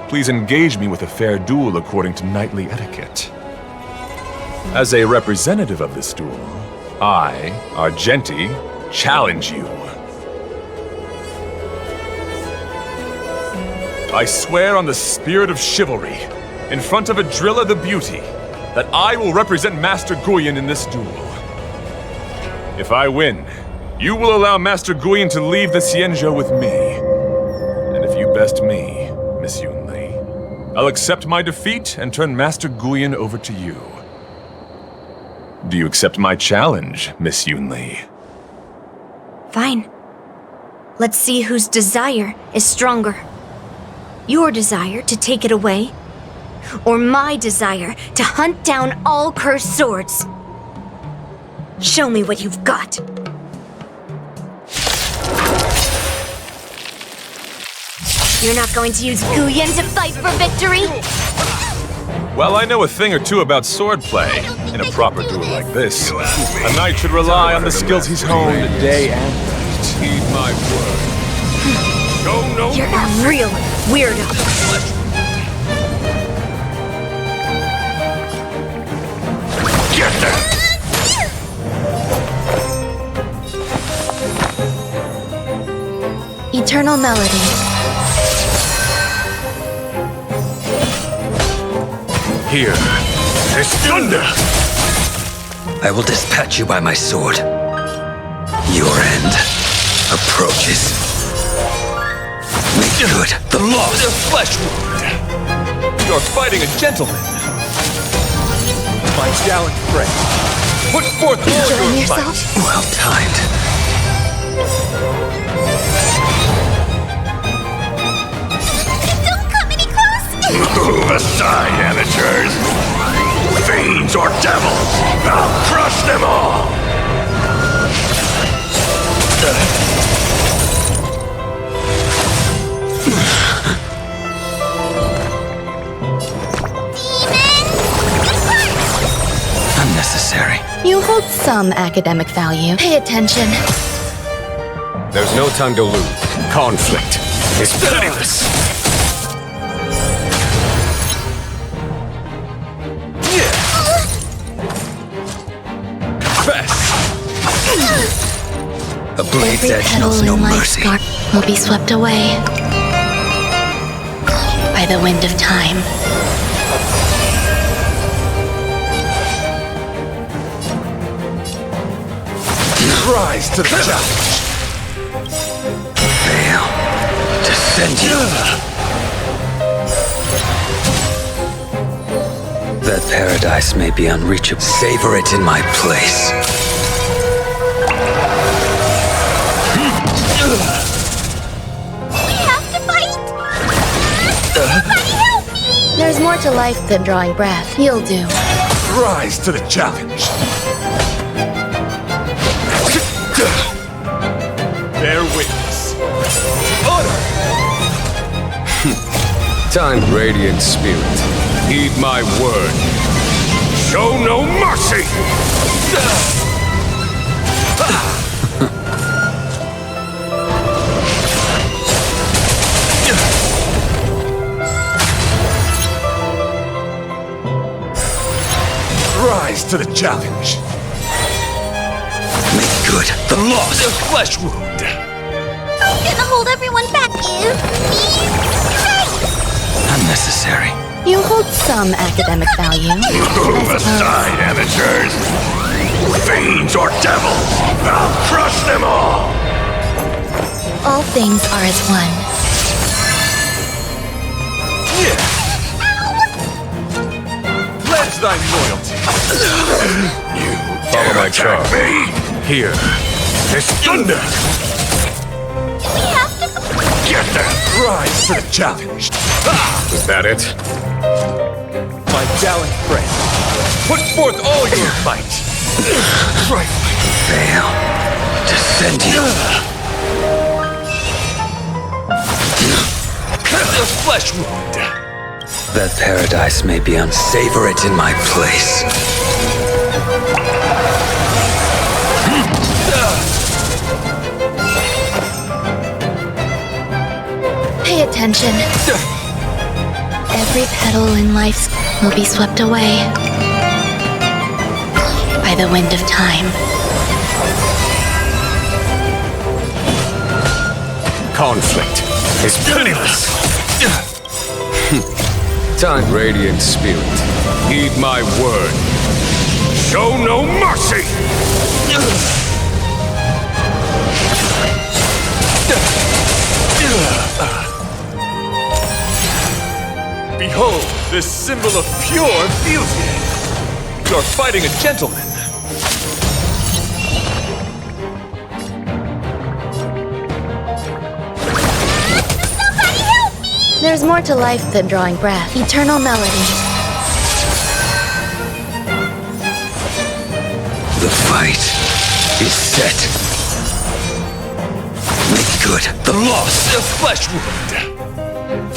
H: please engage me with a fair duel according to knightly etiquette. As a representative of this duel, I, Argenti, challenge you. I swear on the spirit of chivalry, in front of Adrilla the Beauty, that I will represent Master Guyun in this duel. If I win, you will allow Master Guyun to leave the Xianzhou with me. And if you best me, Miss Yunli, I'll accept my defeat and turn Master Guyun over to you. Do you accept my challenge, Miss Yunli?
C: Fine. Let's see whose desire is stronger. Your desire to take it away, or my desire to hunt down all cursed swords. Show me what you've got. You're not going to use Guyun to fight for victory?
H: Well, I know a thing or two about swordplay. In a proper duel like this, a knight should rely on the skills he's honed day and night. Heed my word. Show no
C: You're a real weirdo.
O: Get there!
G: Eternal Melody.
I: Here, there's thunder!
Q: I will dispatch you by my sword. Your end,
O: approaches. Make good the loss.
H: A flesh wound. You're fighting a gentleman. My gallant friend. Put forth all
G: Enjoying
H: your
G: yourself?
H: might.
O: Well timed.
C: Don't come any closer!
O: Move aside, amateurs. Fiends or devils, I'll crush them all. Unnecessary.
G: You hold some academic value. Pay attention.
H: There's no time to lose. Conflict is pitiless. Confess.
O: A blade's
G: Every
O: edge
G: petal
O: knows no
G: in life's
O: mercy.
G: garden will be swept away by the wind of time.
H: Rise to the challenge.
O: Fail. Descend you. That paradise may be unreachable. Savor it in my place.
C: We have to fight! Somebody help me!
G: There's more to life than drawing breath. You'll do.
H: Rise to the challenge. Bear witness. Honor!
Q: Time, radiant spirit. Heed my word.
O: Show no mercy!
H: Rise to the challenge.
O: Make good the loss.
H: A flesh wound.
C: I'm gonna hold everyone back, Give me strength!
O: Unnecessary.
G: You hold some academic value.
O: Move aside, amateurs. Fiends or devils, I'll crush them all.
G: All things are as one.
H: Pledge thy loyalty.
O: You
H: Follow my
O: attack
H: charge.
O: me?
H: Here.
O: This thunder!
C: We have to...
O: Get them!
H: Rise to the challenge.
Q: Was that it?
H: My gallant friend. Put forth all your might. Trifling.
O: Fail. Descend you.
H: A flesh wound.
O: That paradise may be unsavor it in my place.
G: Pay attention. Every petal in life will be swept away by the wind of time.
Q: Conflict is pitiless. Time, radiant spirit. Heed my word.
O: Show no mercy!
H: Behold, this symbol of pure beauty. You're fighting a gentleman.
G: There's more to life than drawing breath. Eternal melody.
O: The fight is set. Make good the loss.
H: A flesh wound.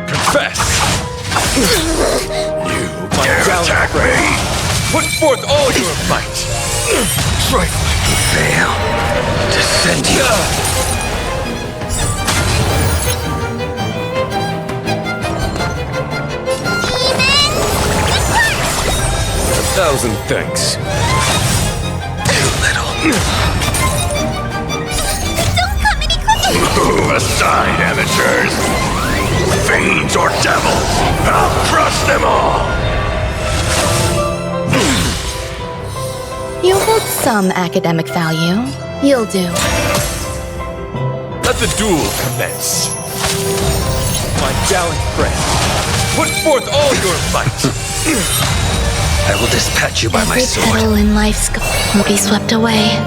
H: Confess. You, my gallant friend. Put forth all your might. Trifling.
O: Fail. Descend you.
Q: Thousand thanks.
O: Too little.
C: Don't come any closer!
O: Move aside, amateurs. Fiends or devils, I'll crush them all!
G: You hold some academic value. You'll do.
H: Let the duel commence. My gallant friend, put forth all your might.
R: I will dispatch you by my
G: Every
R: sword.
G: petal in life's will be swept away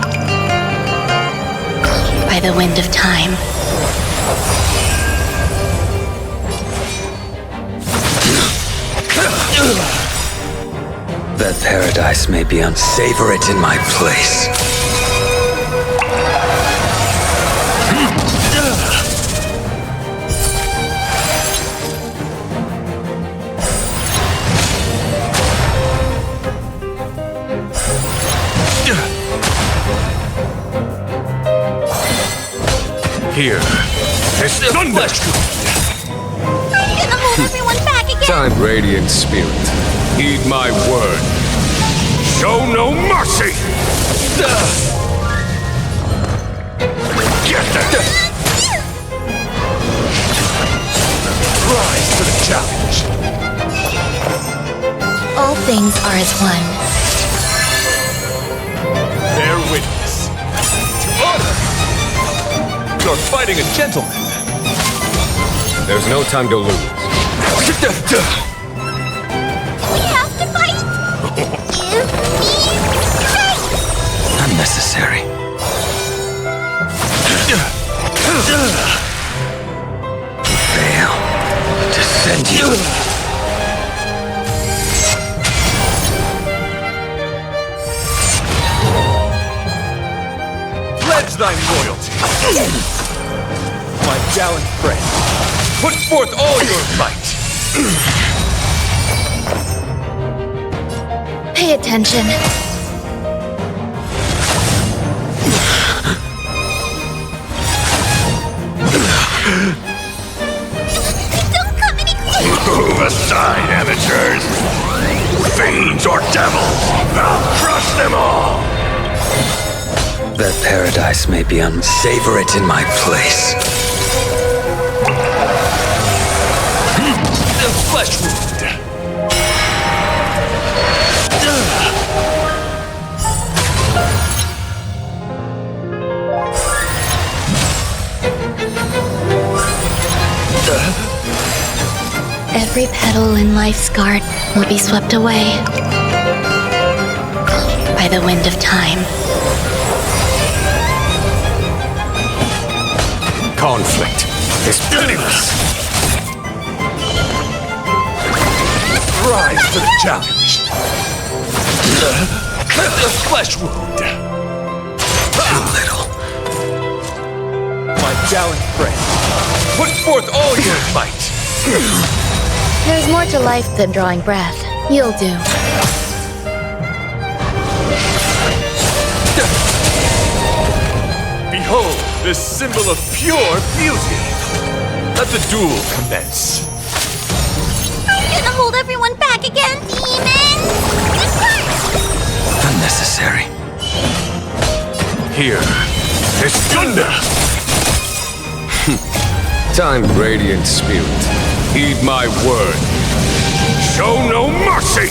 G: by the wind of time.
R: That paradise may be savor it in my place.
H: Here is the flesh.
C: I'm gonna hold everyone back again!
Q: Time, Radiant Spirit. Heed my word.
O: Show no mercy! Get there! Rise to the challenge!
G: All things are as one.
H: Bear witness to honor. You're fighting a gentleman.
Q: There's no time to lose.
C: We have to fight! Give me strength!
R: Unnecessary. Fail to send you.
H: Pledge thy loyalty. My gallant friend, put forth all your might.
G: Pay attention.
C: Don't come any closer!
O: Move aside, amateurs! Fiends or devils, I'll crush them all!
R: That paradise may be savor it in my place.
H: The flesh wound.
G: Every petal in life's garden will be swept away by the wind of time.
H: Conflict is pitiless. Rise to the challenge. The flesh wound.
R: Too little.
H: My gallant friend, put forth all your might.
G: There's more to life than drawing breath. You'll do.
H: Behold, this symbol of pure beauty. Let the duel commence.
C: I'm gonna hold everyone back again, demons!
R: Unnecessary.
H: Here is thunder.
Q: Time, Radiant Spirit. Heed my word.
O: Show no mercy!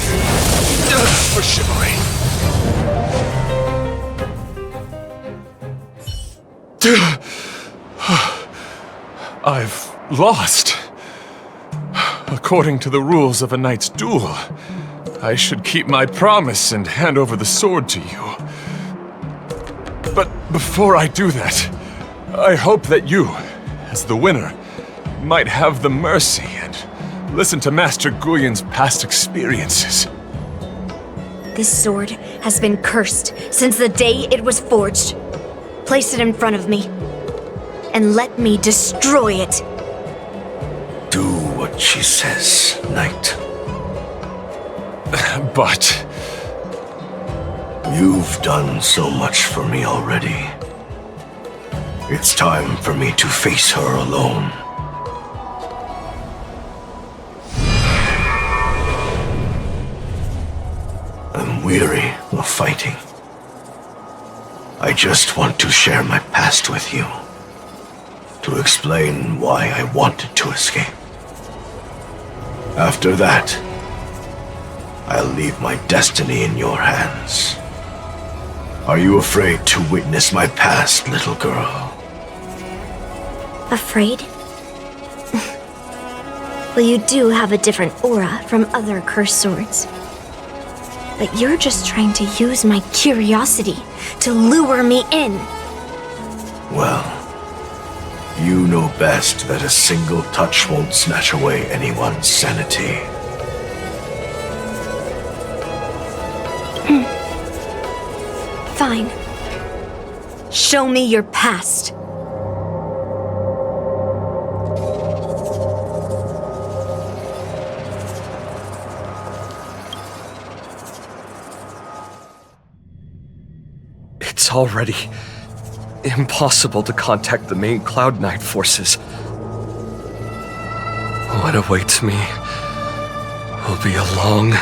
H: For chivalry. I've lost. According to the rules of a knight's duel, I should keep my promise and hand over the sword to you. But before I do that, I hope that you, as the winner, might have the mercy and listen to Master Guyon's past experiences.
C: This sword has been cursed since the day it was forged. Place it in front of me, and let me destroy it.
O: Do what she says, knight.
H: But
O: You've done so much for me already. It's time for me to face her alone. I'm weary of fighting. I just want to share my past with you. To explain why I wanted to escape. After that, I'll leave my destiny in your hands. Are you afraid to witness my past, little girl?
C: Afraid? Well, you do have a different aura from other cursed swords. But you're just trying to use my curiosity to lure me in.
O: Well, you know best that a single touch won't snatch away anyone's sanity.
C: Fine. Show me your past.
L: It's already impossible to contact the main Cloud Knight forces. What awaits me will be a long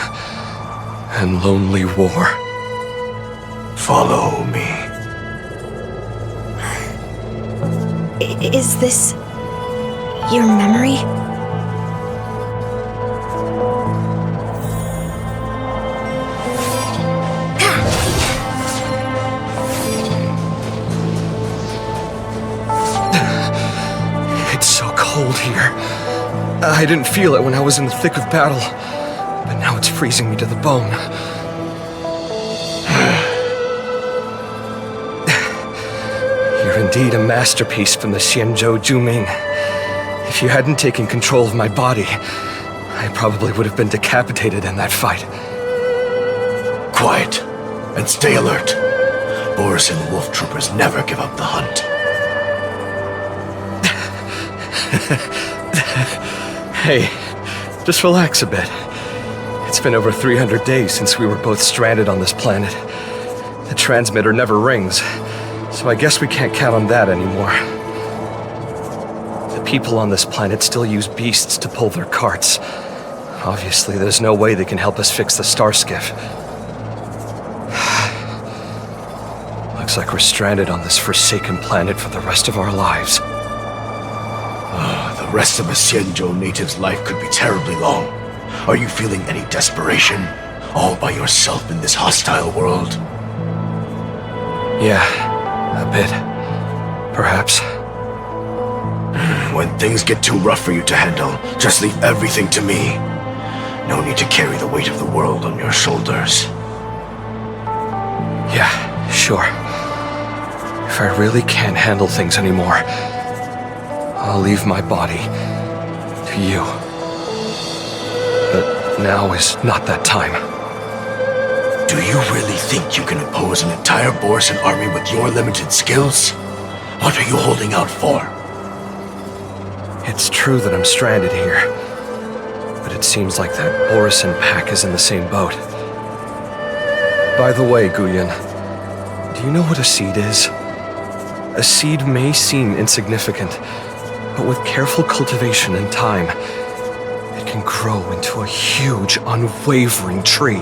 L: and lonely war.
O: Follow me.
C: Is this your memory?
L: It's so cold here. I didn't feel it when I was in the thick of battle, but now it's freezing me to the bone. You're indeed a masterpiece from the Xianzhou Juming. If you hadn't taken control of my body, I probably would have been decapitated in that fight.
O: Quiet, and stay alert. Boris and Wolf Troopers never give up the hunt.
L: Hey, just relax a bit. It's been over 300 days since we were both stranded on this planet. The transmitter never rings, so I guess we can't count on that anymore. The people on this planet still use beasts to pull their carts. Obviously, there's no way they can help us fix the star skiff. Looks like we're stranded on this forsaken planet for the rest of our lives.
O: The rest of a Xianzhou native's life could be terribly long. Are you feeling any desperation? All by yourself in this hostile world?
L: Yeah, a bit. Perhaps.
O: When things get too rough for you to handle, just leave everything to me. No need to carry the weight of the world on your shoulders.
L: Yeah, sure. If I really can't handle things anymore, I'll leave my body to you. But now is not that time.
O: Do you really think you can oppose an entire Borisan army with your limited skills? What are you holding out for?
L: It's true that I'm stranded here, but it seems like that Borisan pack is in the same boat. By the way, Guyan, do you know what a seed is? A seed may seem insignificant, but with careful cultivation and time, it can grow into a huge, unwavering tree.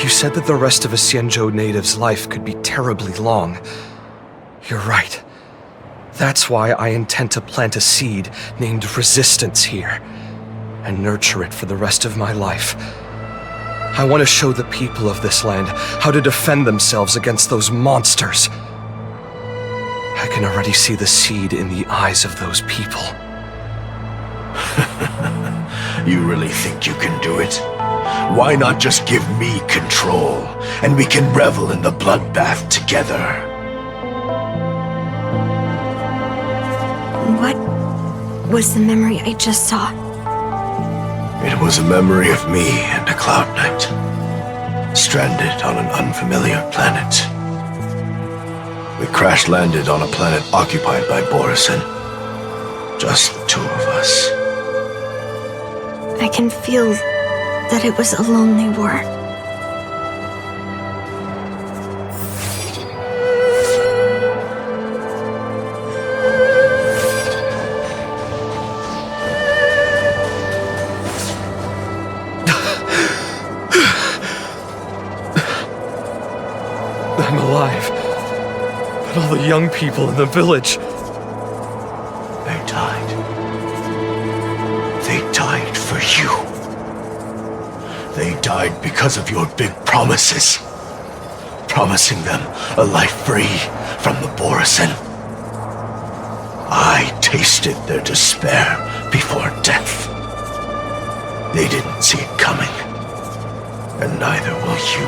L: You said that the rest of a Xianzhou native's life could be terribly long. You're right. That's why I intend to plant a seed named Resistance here, and nurture it for the rest of my life. I want to show the people of this land how to defend themselves against those monsters. I can already see the seed in the eyes of those people.
O: You really think you can do it? Why not just give me control, and we can revel in the bloodbath together?
C: What was the memory I just saw?
O: It was a memory of me and a Cloud Knight, stranded on an unfamiliar planet. We crash-landed on a planet occupied by Borisan. Just the two of us.
C: I can feel that it was a lonely war.
L: I'm alive, but all the young people in the village...
O: They died. They died died because of your big promises. Promising them a life free from the Borisin. I tasted their despair before death. They didn't see it coming, and neither will you.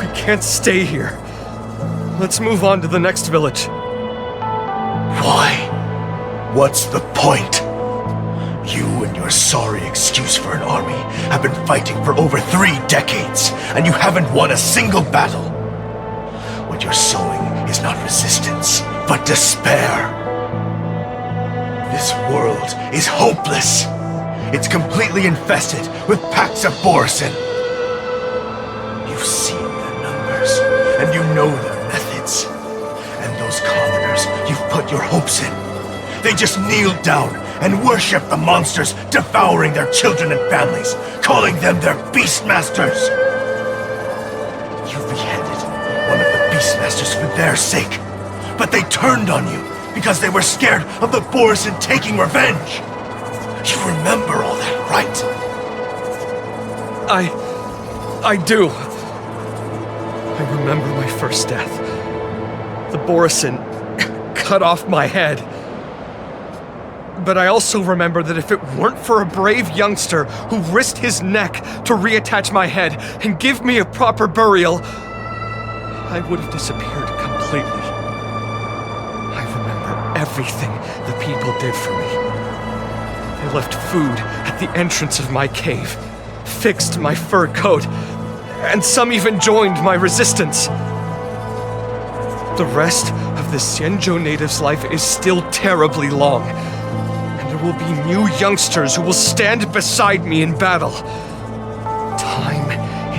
L: We can't stay here. Let's move on to the next village.
O: Why? What's the point? You and your sorry excuse for an army have been fighting for over 3 decades, and you haven't won a single battle. What you're sowing is not resistance, but despair. This world is hopeless. It's completely infested with packs of Borisin. You've seen their numbers, and you know their methods. And those commoners you've put your hopes in, they just kneel down and worship the monsters devouring their children and families, calling them their Beastmasters. You beheaded one of the Beastmasters for their sake, but they turned on you because they were scared of the Borisin taking revenge. You remember all that, right?
L: I do. I remember my first death. The Borisin cut off my head. But I also remember that if it weren't for a brave youngster who risked his neck to reattach my head and give me a proper burial, I would have disappeared completely. I remember everything the people did for me. They left food at the entrance of my cave, fixed my fur coat, and some even joined my resistance. The rest of the Xianzhou native's life is still terribly long. There will be new youngsters who will stand beside me in battle. Time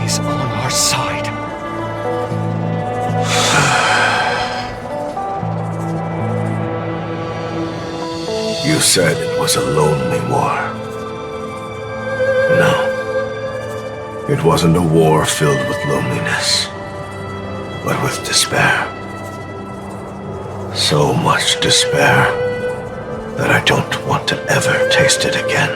L: is on our side.
O: You said it was a lonely war. No. It wasn't a war filled with loneliness, but with despair. So much despair that I don't want to ever taste it again.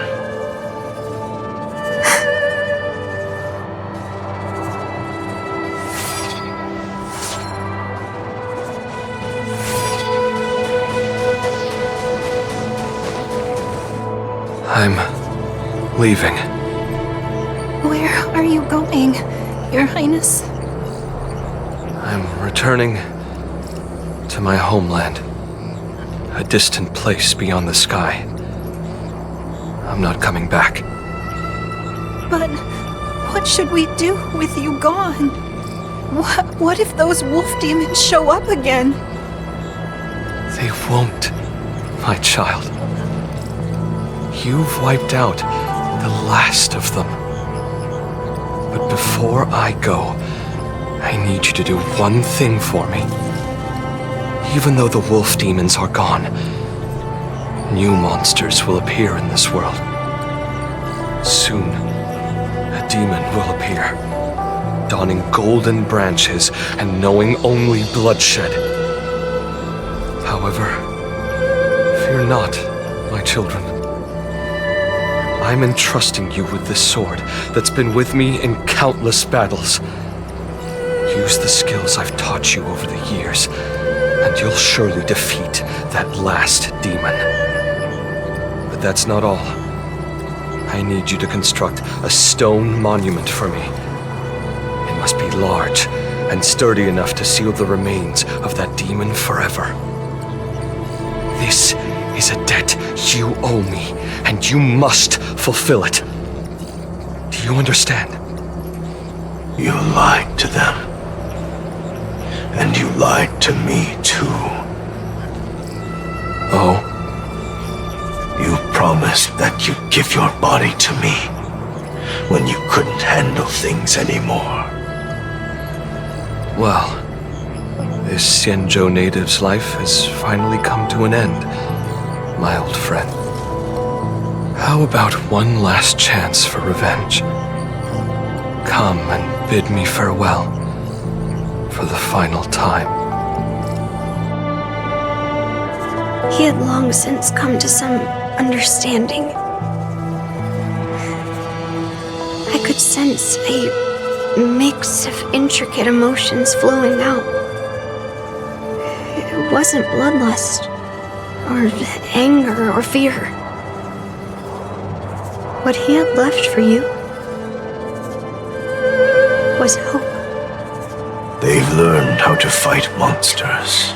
L: I'm leaving.
C: Where are you going, Your Highness?
L: I'm returning to my homeland. A distant place beyond the sky. I'm not coming back.
S: But what should we do with you gone? What if those wolf demons show up again?
L: They won't, my child. You've wiped out the last of them. But before I go, I need you to do one thing for me. Even though the wolf demons are gone, new monsters will appear in this world. Soon, a demon will appear, donning golden branches and knowing only bloodshed. However, fear not, my children. I'm entrusting you with this sword that's been with me in countless battles. Use the skills I've taught you over the years, and you'll surely defeat that last demon. But that's not all. I need you to construct a stone monument for me. It must be large and sturdy enough to seal the remains of that demon forever. This is a debt you owe me, and you must fulfill it. Do you understand?
O: You lied to them. And you lied to me, too.
L: Oh?
O: You promised that you'd give your body to me when you couldn't handle things anymore.
L: Well, this Xianzhou native's life has finally come to an end, my old friend. How about one last chance for revenge? Come and bid me farewell. For the final time.
C: He had long since come to some understanding. sense a mix of intricate emotions flowing out. It wasn't bloodlust, or anger, or fear. What he had left for you was hope.
O: They've learned how to fight monsters.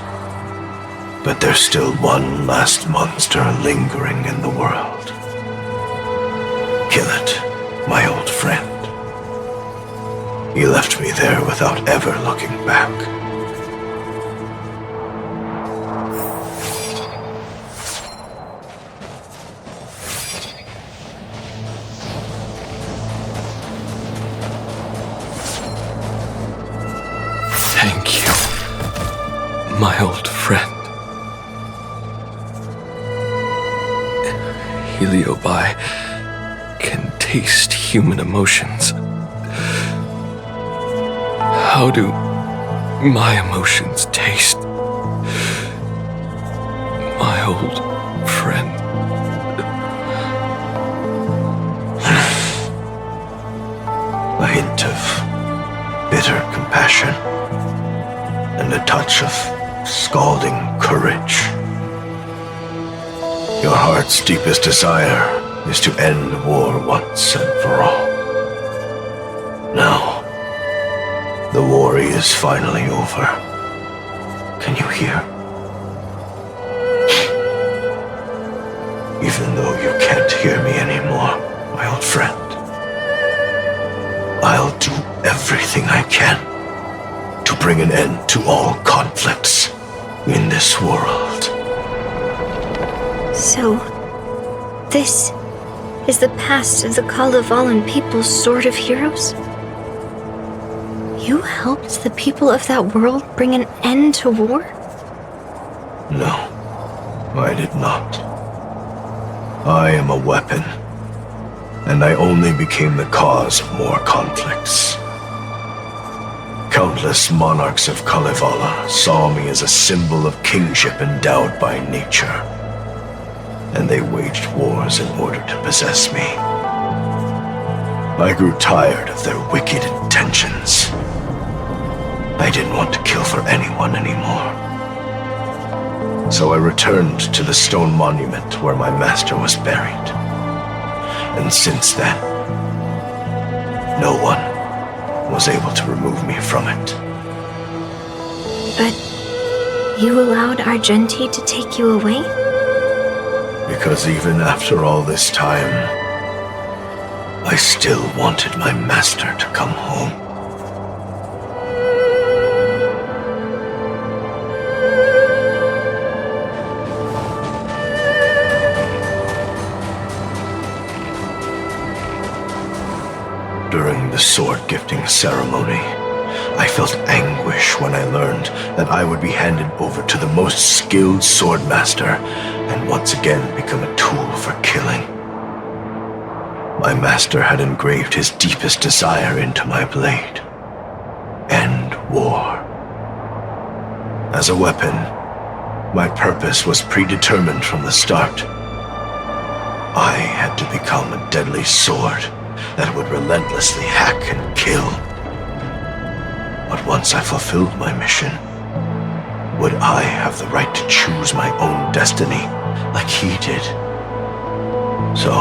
O: But there's still one last monster lingering in the world. Kill it, my old friend. He left me there without ever looking back.
Q: Thank you, my old friend. Heliobi can taste human emotions. How do my emotions taste? My old friend.
O: A hint of bitter compassion and a touch of scalding courage. Your heart's deepest desire is to end war once and for all. Now, the war is finally over. Can you hear? Even though you can't hear me anymore, my old friend, I'll do everything I can to bring an end to all conflicts in this world.
C: So, this is the past of the Kalevalan people's Sword of Heroes? You helped the people of that world bring an end to war?
O: No, I did not. I am a weapon, and I only became the cause of more conflicts. Countless monarchs of Kalevala saw me as a symbol of kingship endowed by nature, and they waged wars in order to possess me. I grew tired of their wicked intentions. I didn't want to kill for anyone anymore. So I returned to the stone monument where my master was buried. And since then, no one was able to remove me from it.
C: But you allowed Argenti to take you away?
O: Because even after all this time, I still wanted my master to come home. During the sword-gifting ceremony, I felt anguish when I learned that I would be handed over to the most skilled swordmaster and once again become a tool for killing. My master had engraved his deepest desire into my blade. End war. As a weapon, my purpose was predetermined from the start. I had to become a deadly sword that would relentlessly hack and kill. But once I fulfilled my mission, would I have the right to choose my own destiny like he did? So,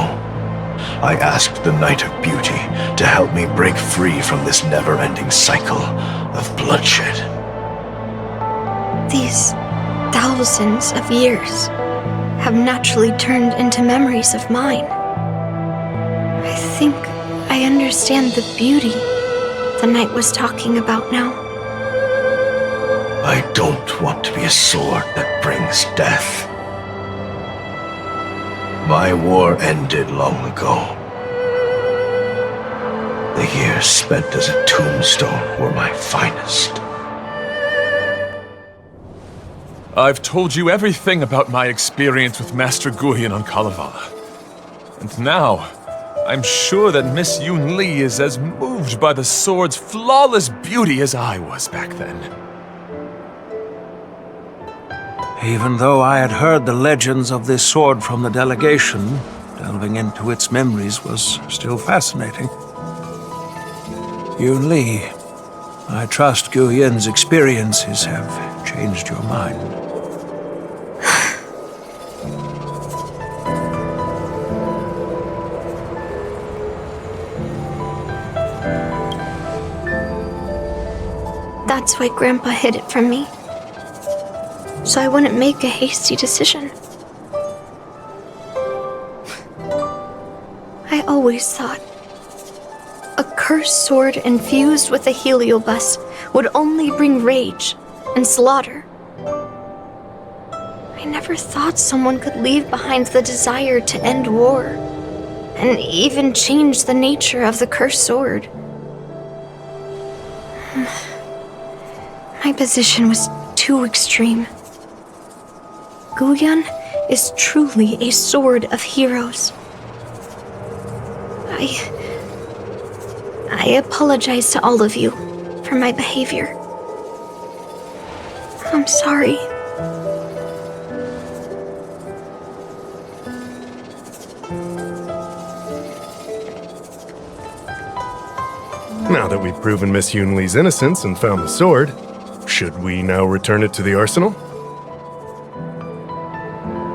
O: I asked the Knight of Beauty to help me break free from this never-ending cycle of bloodshed.
C: These thousands of years have naturally turned into memories of mine. I think I understand the beauty the knight was talking about now.
O: I don't want to be a sword that brings death. My war ended long ago. The years spent as a tombstone were my finest.
H: I've told you everything about my experience with Master Guhian on Kalevala. And now, I'm sure that Miss Yunli is as moved by the sword's flawless beauty as I was back then.
I: Even though I had heard the legends of this sword from the delegation, delving into its memories was still fascinating. Yunli, I trust Guyin's experiences have changed your mind.
C: That's why Grandpa hid it from me. So I wouldn't make a hasty decision. I always thought a cursed sword infused with a heliobus would only bring rage and slaughter. I never thought someone could leave behind the desire to end war, and even change the nature of the cursed sword. My position was too extreme. Guyan is truly a sword of heroes. I apologize to all of you for my behavior. I'm sorry.
P: Now that we've proven Miss Yunli's innocence and found the sword, should we now return it to the arsenal?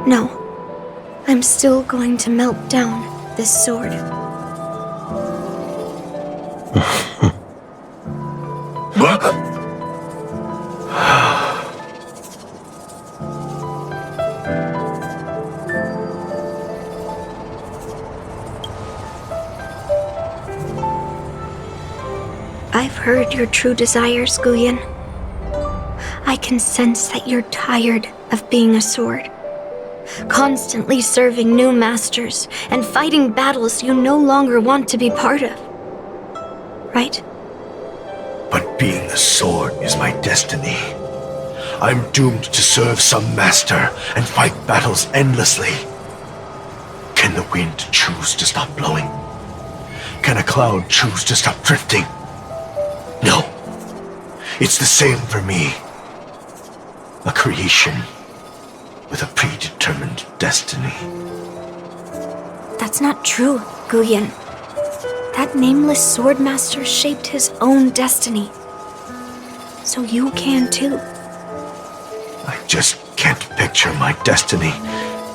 C: No. I'm still going to melt down this sword. I've heard your true desires, Guyan. I can sense that you're tired of being a sword, constantly serving new masters and fighting battles you no longer want to be part of. Right?
O: But being a sword is my destiny. I'm doomed to serve some master and fight battles endlessly. Can the wind choose to stop blowing? Can a cloud choose to stop drifting? No. It's the same for me. A creation with a predetermined destiny.
C: That's not true, Guyan. That nameless swordmaster shaped his own destiny. So you can too.
O: I just can't picture my destiny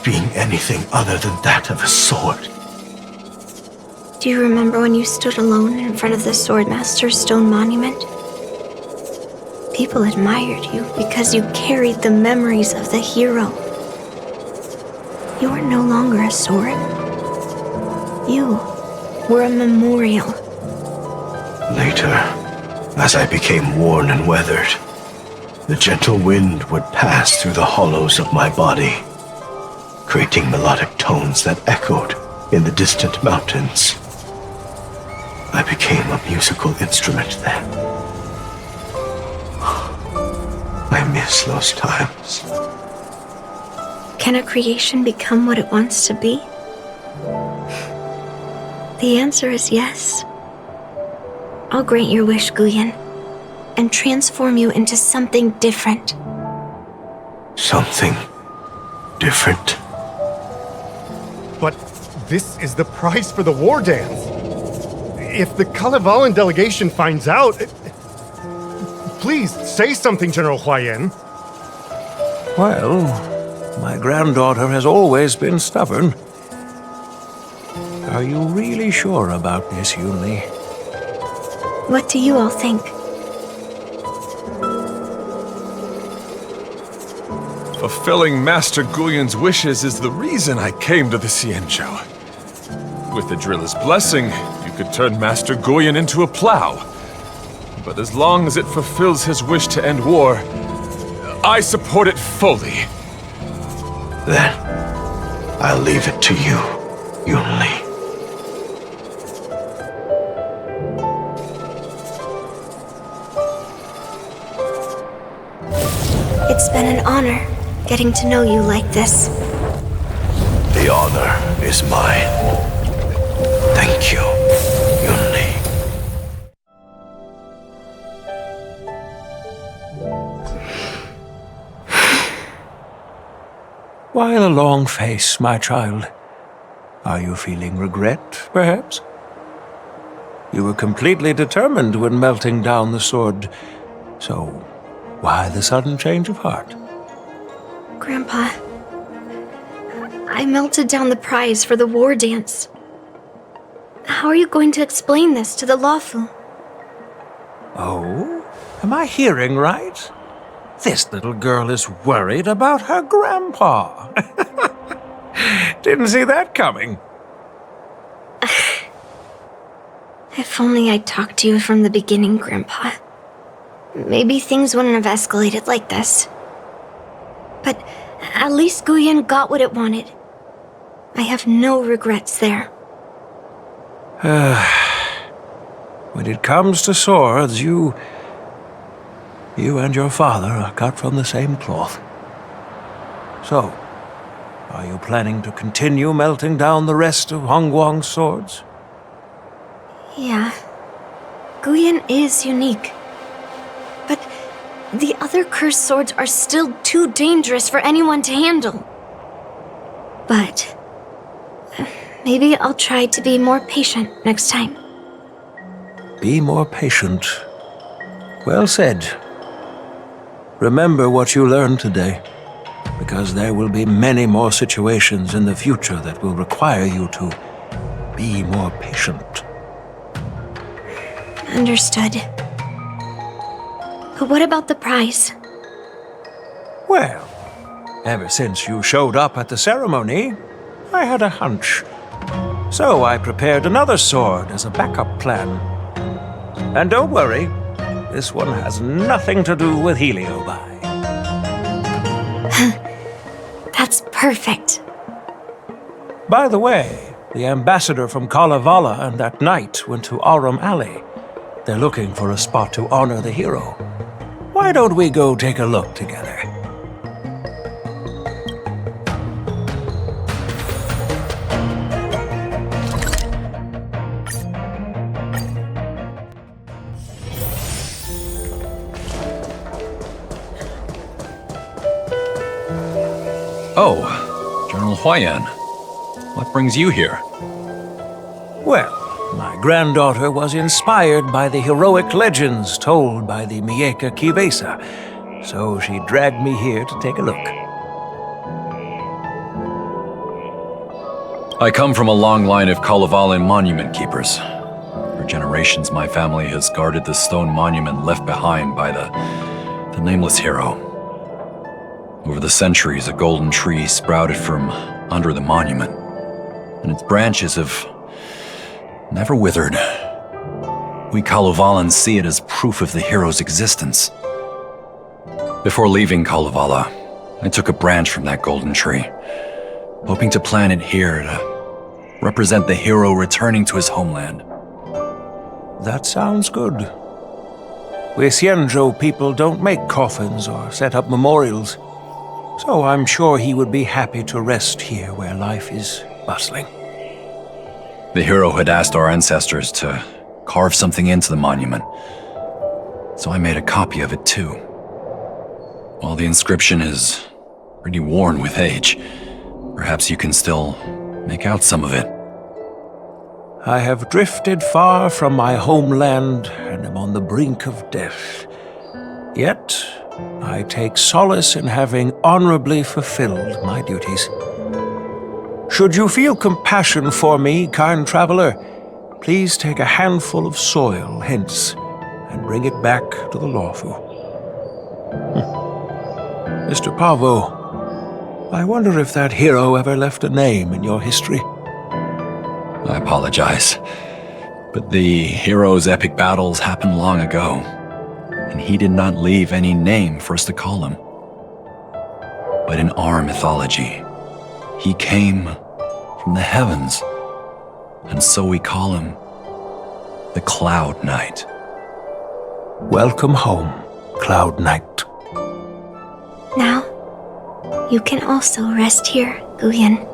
O: being anything other than that of a sword.
C: Do you remember when you stood alone in front of the swordmaster's stone monument? People admired you because you carried the memories of the hero. You were no longer a sword. You were a memorial.
O: Later, as I became worn and weathered, the gentle wind would pass through the hollows of my body, creating melodic tones that echoed in the distant mountains. I became a musical instrument then. I miss those times.
C: Can a creation become what it wants to be? The answer is yes. I'll grant your wish, Guyan, and transform you into something different.
O: Something different?
P: But this is the price for the war dance. If the Kalevalan delegation finds out... Please, say something, General Huayan.
I: Well, my granddaughter has always been stubborn. Are you really sure about this, Yunli?
C: What do you all think?
H: Fulfilling Master Guyan's wishes is the reason I came to the Xianzhou. With the driller's blessing, you could turn Master Guyan into a plow. But as long as it fulfills his wish to end war, I support it fully.
O: Then, I'll leave it to you, Yunli.
C: It's been an honor getting to know you like this.
O: The honor is mine. Thank you, Yunli.
I: Why the long face, my child? Are you feeling regret, perhaps? You were completely determined when melting down the sword. So, why the sudden change of heart?
C: Grandpa, I melted down the prize for the war dance. How are you going to explain this to the lawful?
I: Oh? Am I hearing right? This little girl is worried about her grandpa. Didn't see that coming.
C: If only I'd talked to you from the beginning, Grandpa. Maybe things wouldn't have escalated like this. But at least Guyen got what it wanted. I have no regrets there.
I: When it comes to swords, you and your father are cut from the same cloth. So, are you planning to continue melting down the rest of Hongguang's swords?
C: Yeah. Guyen is unique. But the other cursed swords are still too dangerous for anyone to handle. But maybe I'll try to be more patient next time.
I: Be more patient. Well said. Remember what you learned today, because there will be many more situations in the future that will require you to be more patient.
C: Understood. But what about the prize?
I: Well, ever since you showed up at the ceremony, I had a hunch. So I prepared another sword as a backup plan. And don't worry, this one has nothing to do with Heliobi.
C: That's perfect.
I: By the way, the ambassador from Kalevala and that knight went to Aurum Alley. They're looking for a spot to honor the hero. Why don't we go take a look together?
F: Oh, General Huayan. What brings you here?
I: Well, my granddaughter was inspired by the heroic legends told by the Mieka Kivesa, so she dragged me here to take a look.
F: I come from a long line of Kalavalan monument keepers. For generations, my family has guarded the stone monument left behind by the nameless hero. Over the centuries, a golden tree sprouted from under the monument, and its branches have never withered. We Kalevalans see it as proof of the hero's existence. Before leaving Kalevala, I took a branch from that golden tree, hoping to plant it here to represent the hero returning to his homeland.
I: That sounds good. We Xianzhou people don't make coffins or set up memorials, so I'm sure he would be happy to rest here where life is bustling.
F: The hero had asked our ancestors to carve something into the monument, so I made a copy of it too. While the inscription is pretty worn with age, perhaps you can still make out some of it.
I: I have drifted far from my homeland and am on the brink of death. Yet, I take solace in having honorably fulfilled my duties. Should you feel compassion for me, kind traveler, please take a handful of soil hence and bring it back to the lawful. Mr. Pavo, I wonder if that hero ever left a name in your history.
F: I apologize, but the hero's epic battles happened long ago, and he did not leave any name for us to call him. But in our mythology, he came from the heavens, and so we call him the Cloud Knight.
I: Welcome home, Cloud Knight.
C: Now, you can also rest here, Guyen.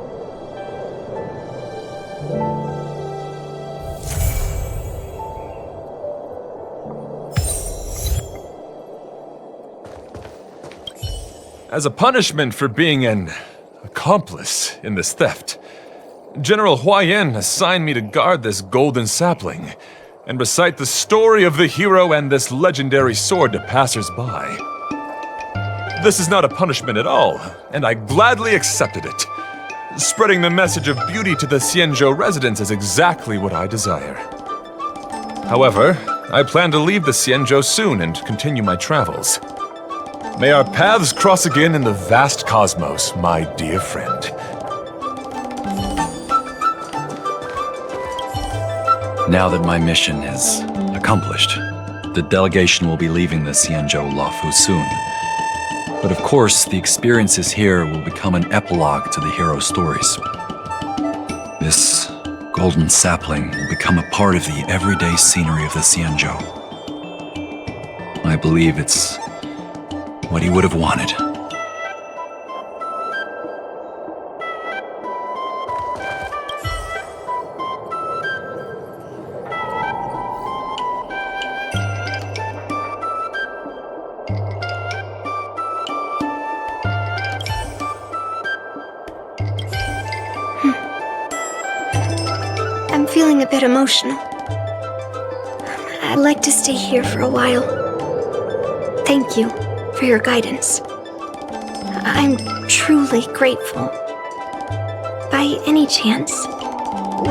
H: As a punishment for being an accomplice in this theft, General Huayan assigned me to guard this golden sapling, and recite the story of the hero and this legendary sword to passers-by. This is not a punishment at all, and I gladly accepted it. Spreading the message of beauty to the Xianzhou residents is exactly what I desire. However, I plan to leave the Xianzhou soon and continue my travels. May our paths cross again in the vast cosmos, my dear friend.
F: Now that my mission is accomplished, the delegation will be leaving the Xianzhou Luofu soon. But of course, the experiences here will become an epilogue to the hero stories. This golden sapling will become a part of the everyday scenery of the Xianzhou. I believe it's what he would have wanted.
C: I'm feeling a bit emotional. I'd like to stay here for a while. Thank you for your guidance. I'm truly grateful. By any chance,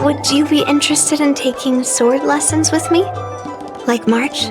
C: would you be interested in taking sword lessons with me? Like March?